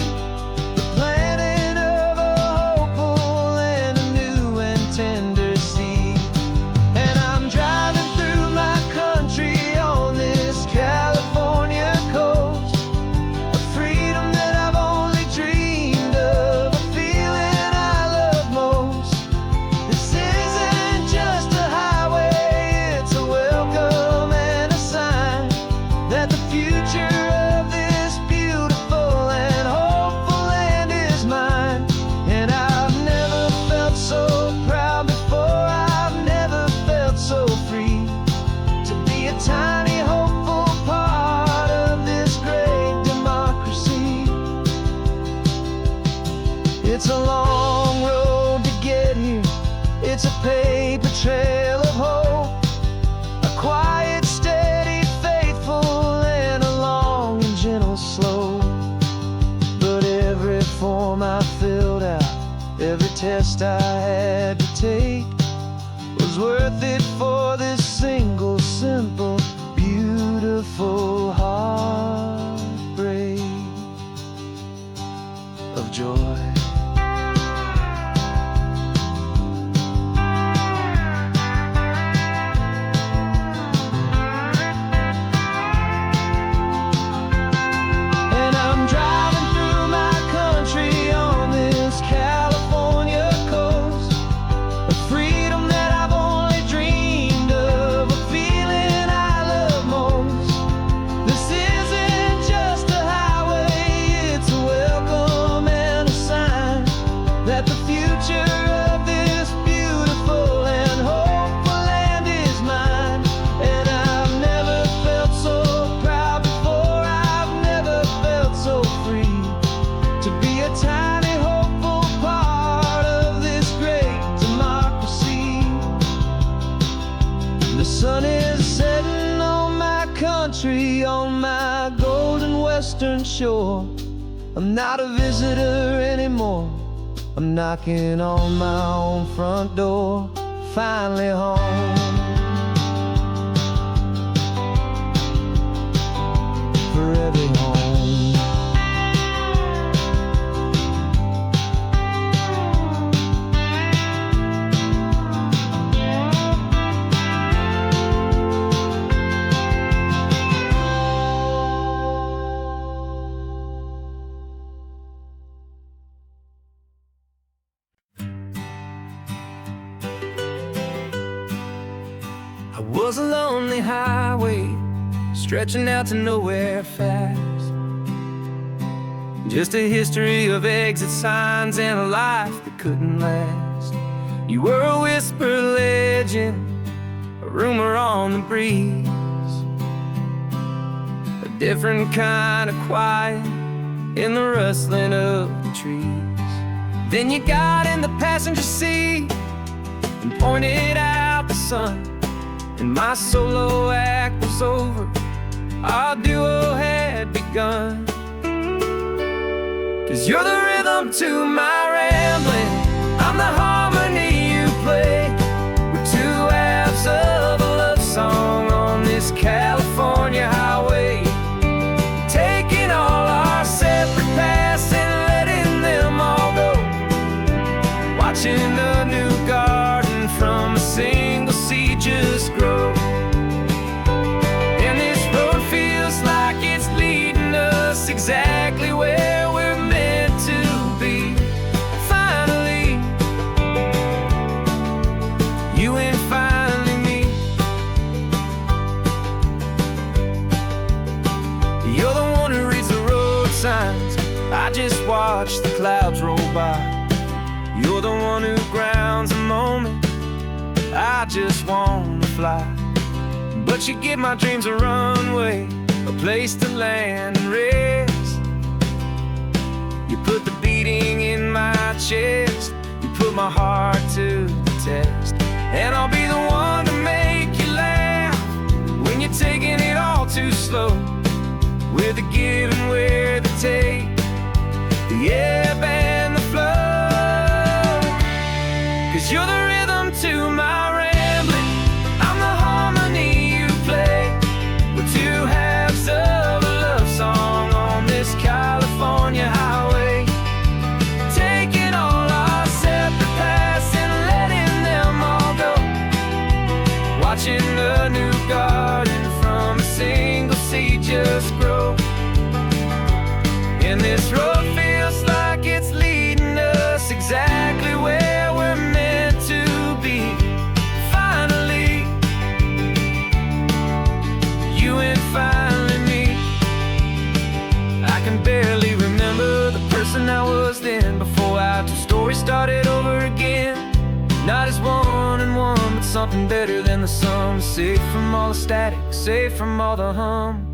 the planting of a hopeful and a new and tender seed. And I'm driving through my country on this California coast, a freedom that I've only dreamed of, a feeling I love most. This isn't just a highway, it's a welcome and a sign that the future of this beautiful and hopeful land is mine. And I've never felt so proud before, I've never felt so free to be a tiny hopeful part of this great democracy. It's a long road to get here, it's a paper trail of hope, a quiet, steady, faithful, and a long and gentle slope. But every form I filled out, every test I had to take, was worth it for this single, simple, beautiful heartbreak of joy. And I'm driving through my country on this California coast, a freedom that I've only dreamed of, a feeling I love most. This isn't just a highway, it's a welcome and a sign that the future of this beautiful and hopeful land is mine. And I've never felt so proud before, I've never felt so free to be a tiny hopeful part of this great democracy. The sun is setting on my country, on my golden western shore. I'm not a visitor anymore, I'm knocking on my own front door, finally home. Forever home. I was a lonely highway, stretching out to nowhere fast. Just a history of exit signs and a life that couldn't last. You were a whisper legend, a rumor on the breeze, a different kind of quiet in the rustling of the trees. Then you got in the passenger seat and pointed out the sun, and my solo act was over, our duo had begun. 'Cause you're the rhythm to my rambling, I'm the harmony you play. We're two halves of a love song on this California highway, taking all our separate paths and letting them all go, watching a new garden from a single seed just grow. And this road feels like it's leading us exactly where we're meant to be. Finally, you and finally me. You're the one who reads the road signs, I just watch the clouds roll by. You're the one who grounds a moment, I just wanna fly. But you give my dreams a runway, a place to land and rest. You put the beating in my chest, you put my heart to the test. And I'll be the one to make you laugh when you're taking it all too slow. We're the give and we're the take, the ebb and the flow. 'Cause you're the rhythm to my rambling, I'm the harmony you play. watching a new garden from a single seed just grow. And this road feels like it's leading us exactly where we're meant to be. Finally, you and finally me. I can barely remember the person I was then, before our two stories started over again. Not as one and one, but something better than the sum. Safe from all the static, safe from all the hum.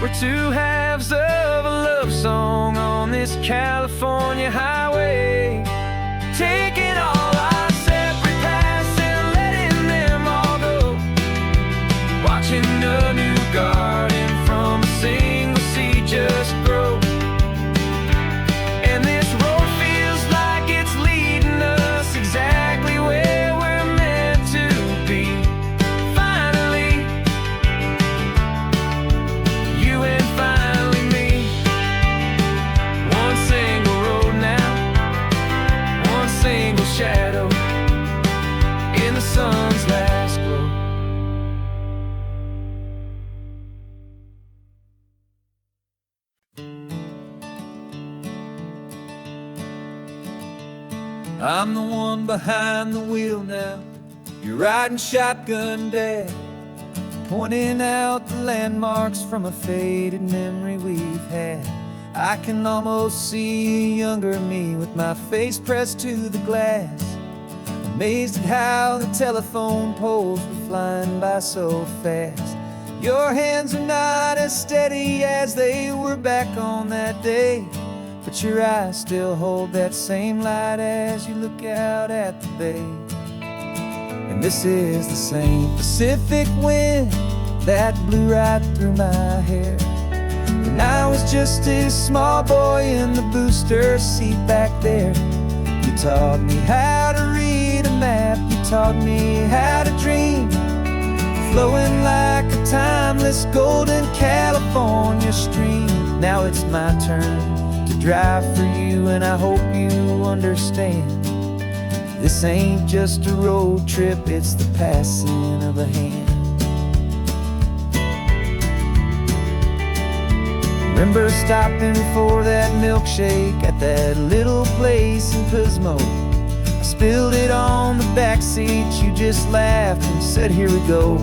We're two halves of a love song on this California highway, taking all our separate paths and letting them all go. Watching a new garden from a single seed just grow. And this road feels like it's leading us exactly where we're meant to be. Finally, you and finally me. One single road now, one single shadow in the sun's last glow. I'm the one behind the wheel now. You're riding shotgun, Dad, pointing out the landmarks from a faded memory we've had. I can almost see a younger me with my face pressed to the glass, amazed at how the telephone poles were flying by so fast. Your hands are not as steady as they were back on that day, but your eyes still hold that same light as you look out at the bay. And this is the same Pacific wind that blew right through my hair when I was just a small boy in the booster seat back there. You taught me how to read a map, you taught me how to dream, flowing like a timeless golden California stream. Now it's my turn to drive for you, and I hope you understand. This ain't just a road trip, it's the passing of a hand. Remember stopping for that milkshake at that little place in Pismo? I spilled it on the back seat, you just laughed and said, here we go.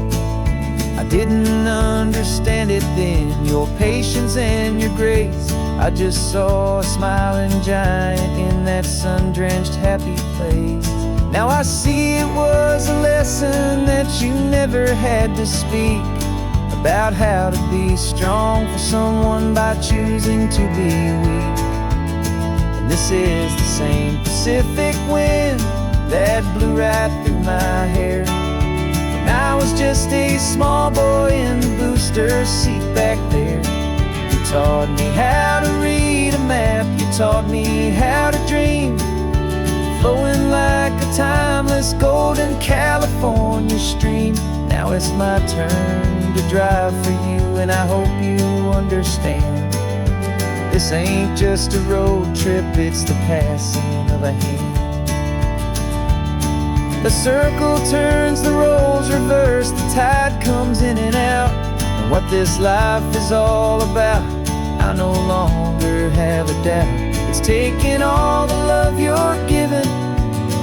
I didn't understand it then, your patience and your grace. I just saw a smiling giant in that sun-drenched happy place. Now I see it was a lesson that you never had to speak, about how to be strong for someone by choosing to be weak. And this is the same Pacific wind that blew right through my hair when I was just a small boy in the booster seat back there. You taught me how to read a map, you taught me how to dream, flowing like a timeless golden California stream. Now it's my turn to drive for you, and I hope you understand. This ain't just a road trip, it's the passing of a hand. The circle turns, the roles reverse, the tide comes in and out. And what this life is all about, I no longer have a doubt. It's taking all the love you're giving,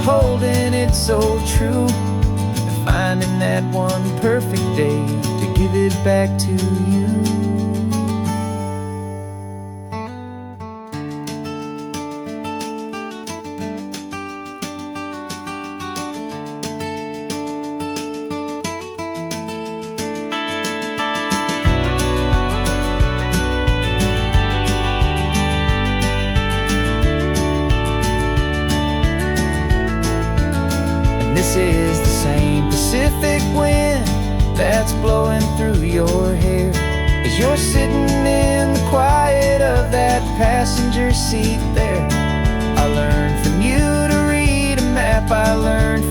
holding it so true, and finding that one perfect day to give it back to you. This is the same Pacific wind that's blowing through your hair as you're sitting in the quiet of that passenger seat there. I learned from you to read a map, I learned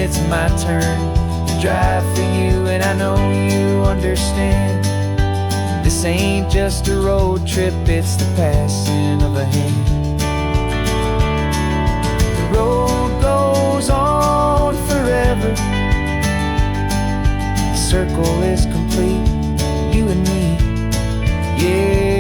it's my turn to drive for you, and I know you understand. This ain't just a road trip, it's the passing of a hand. The road goes on forever. The circle is complete, you and me. Yeah,